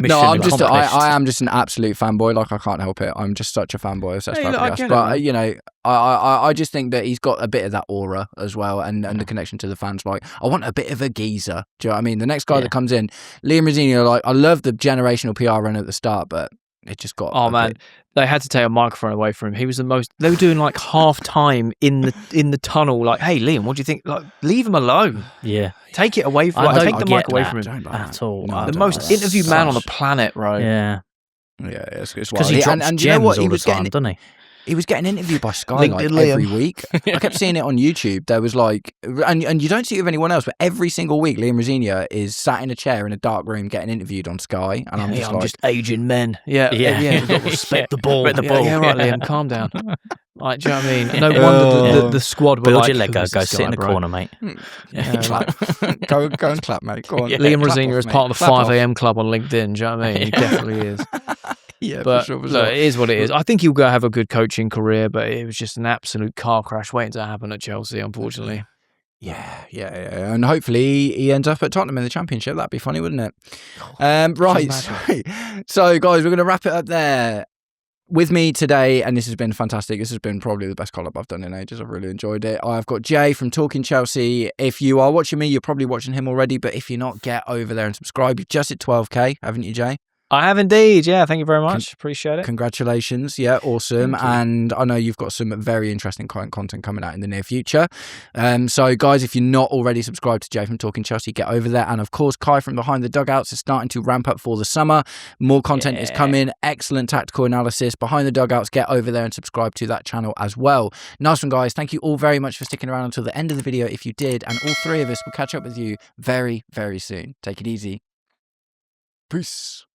[SPEAKER 3] Mission
[SPEAKER 1] No,
[SPEAKER 3] accomplished.
[SPEAKER 1] I am just an absolute fanboy. Like, I can't help it. I'm just such a fanboy of Cesc
[SPEAKER 2] Hey, look, I
[SPEAKER 1] Fabregas.
[SPEAKER 2] get it,
[SPEAKER 1] But
[SPEAKER 2] man.
[SPEAKER 1] you know, I just think that he's got a bit of that aura as well, and the connection to the fans. Like, I want a bit of a geezer. Do you know what I mean? The next guy
[SPEAKER 3] Yeah.
[SPEAKER 1] that comes in, Liam Rosenior. Like, I love the generational PR run at the start, but it just got.
[SPEAKER 2] Oh
[SPEAKER 1] a
[SPEAKER 2] man,
[SPEAKER 1] bit-
[SPEAKER 2] they had to take a microphone away from him. He was the most. They were doing like half time in the tunnel. Like, hey Liam, what do you think? Like, leave him alone.
[SPEAKER 3] Yeah,
[SPEAKER 2] Take it away from.
[SPEAKER 3] I
[SPEAKER 2] Like,
[SPEAKER 3] don't
[SPEAKER 2] take the mic
[SPEAKER 3] get
[SPEAKER 2] away
[SPEAKER 3] that.
[SPEAKER 2] from him.
[SPEAKER 1] Don't like
[SPEAKER 3] at
[SPEAKER 1] that.
[SPEAKER 3] all.
[SPEAKER 1] No,
[SPEAKER 3] I
[SPEAKER 1] I
[SPEAKER 2] The
[SPEAKER 1] don't
[SPEAKER 3] don't
[SPEAKER 2] most
[SPEAKER 1] like
[SPEAKER 3] like
[SPEAKER 1] that.
[SPEAKER 2] interviewed man on the planet, bro.
[SPEAKER 3] Yeah,
[SPEAKER 1] Yeah, it's
[SPEAKER 3] because
[SPEAKER 1] wild.
[SPEAKER 3] he drops
[SPEAKER 1] and
[SPEAKER 3] gems
[SPEAKER 1] you know what?
[SPEAKER 3] all
[SPEAKER 1] He
[SPEAKER 3] the
[SPEAKER 1] was
[SPEAKER 3] time,
[SPEAKER 1] getting
[SPEAKER 3] doesn't he?
[SPEAKER 1] He was getting interviewed by Sky
[SPEAKER 2] LinkedIn
[SPEAKER 1] like
[SPEAKER 2] Liam.
[SPEAKER 1] every week. I kept seeing it on YouTube. There was like, and you don't see it with anyone else, but every single week, Liam Rosenior is sat in a chair in a dark room geting interviewed on Sky, and I'm
[SPEAKER 2] Yeah,
[SPEAKER 1] just
[SPEAKER 2] I'm
[SPEAKER 1] like,
[SPEAKER 2] just aging men. Yeah,
[SPEAKER 3] Yeah.
[SPEAKER 2] We've got to respect the ball.
[SPEAKER 3] Respect the
[SPEAKER 2] Yeah,
[SPEAKER 3] ball.
[SPEAKER 2] yeah, right,
[SPEAKER 3] Yeah.
[SPEAKER 2] Liam, calm down. Like, do you know what I mean? No wonder the squad were
[SPEAKER 3] Build
[SPEAKER 2] like,
[SPEAKER 3] your Lego,
[SPEAKER 2] "Who's
[SPEAKER 3] go
[SPEAKER 2] this
[SPEAKER 3] sit
[SPEAKER 2] guy,
[SPEAKER 3] in the
[SPEAKER 2] bro?"
[SPEAKER 3] corner, mate.
[SPEAKER 2] Yeah,
[SPEAKER 1] clap. go and clap, mate. Go on.
[SPEAKER 3] Yeah.
[SPEAKER 2] Liam
[SPEAKER 1] Clap
[SPEAKER 2] Rosenior
[SPEAKER 1] off,
[SPEAKER 2] is
[SPEAKER 1] mate.
[SPEAKER 2] part of the
[SPEAKER 1] Clap
[SPEAKER 2] 5
[SPEAKER 1] off.
[SPEAKER 2] a.m. club on LinkedIn. Do you know what I mean? He definitely is.
[SPEAKER 1] Yeah,
[SPEAKER 2] But
[SPEAKER 1] for sure.
[SPEAKER 2] look, it is what it is. I think he'll go have a good coaching career, but it was just an absolute car crash waiting to happen at Chelsea, unfortunately.
[SPEAKER 1] Yeah, and hopefully he ends up at Tottenham in the Championship. That'd be funny, wouldn't it? Right, so guys, we're going to wrap it up there. With me today, and this has been fantastic. This has been probably the best collab I've done in ages. I've really enjoyed it. I've got Jay from Talking Chelsea. If you are watching me, you're probably watching him already, but if you're not, get over there and subscribe. You've just hit 12k, haven't you, Jay?
[SPEAKER 2] I have indeed. Yeah, thank you very much. Appreciate it.
[SPEAKER 1] Congratulations. Yeah, awesome.
[SPEAKER 2] Thank you.
[SPEAKER 1] And I know you've got some very interesting content coming out in the near future. So, guys, if you're not already subscribed to Jay from Talking Chelsea, get over there. And, of course, Kai from Behind the Dugouts is starting to ramp up for the summer. More content is coming. Excellent tactical analysis. Behind the Dugouts, get over there and subscribe to that channel as well. Nice one, guys. Thank you all very much for sticking around until the end of the video if you did. And all three of us will catch up with you very, very soon. Take it easy. Peace.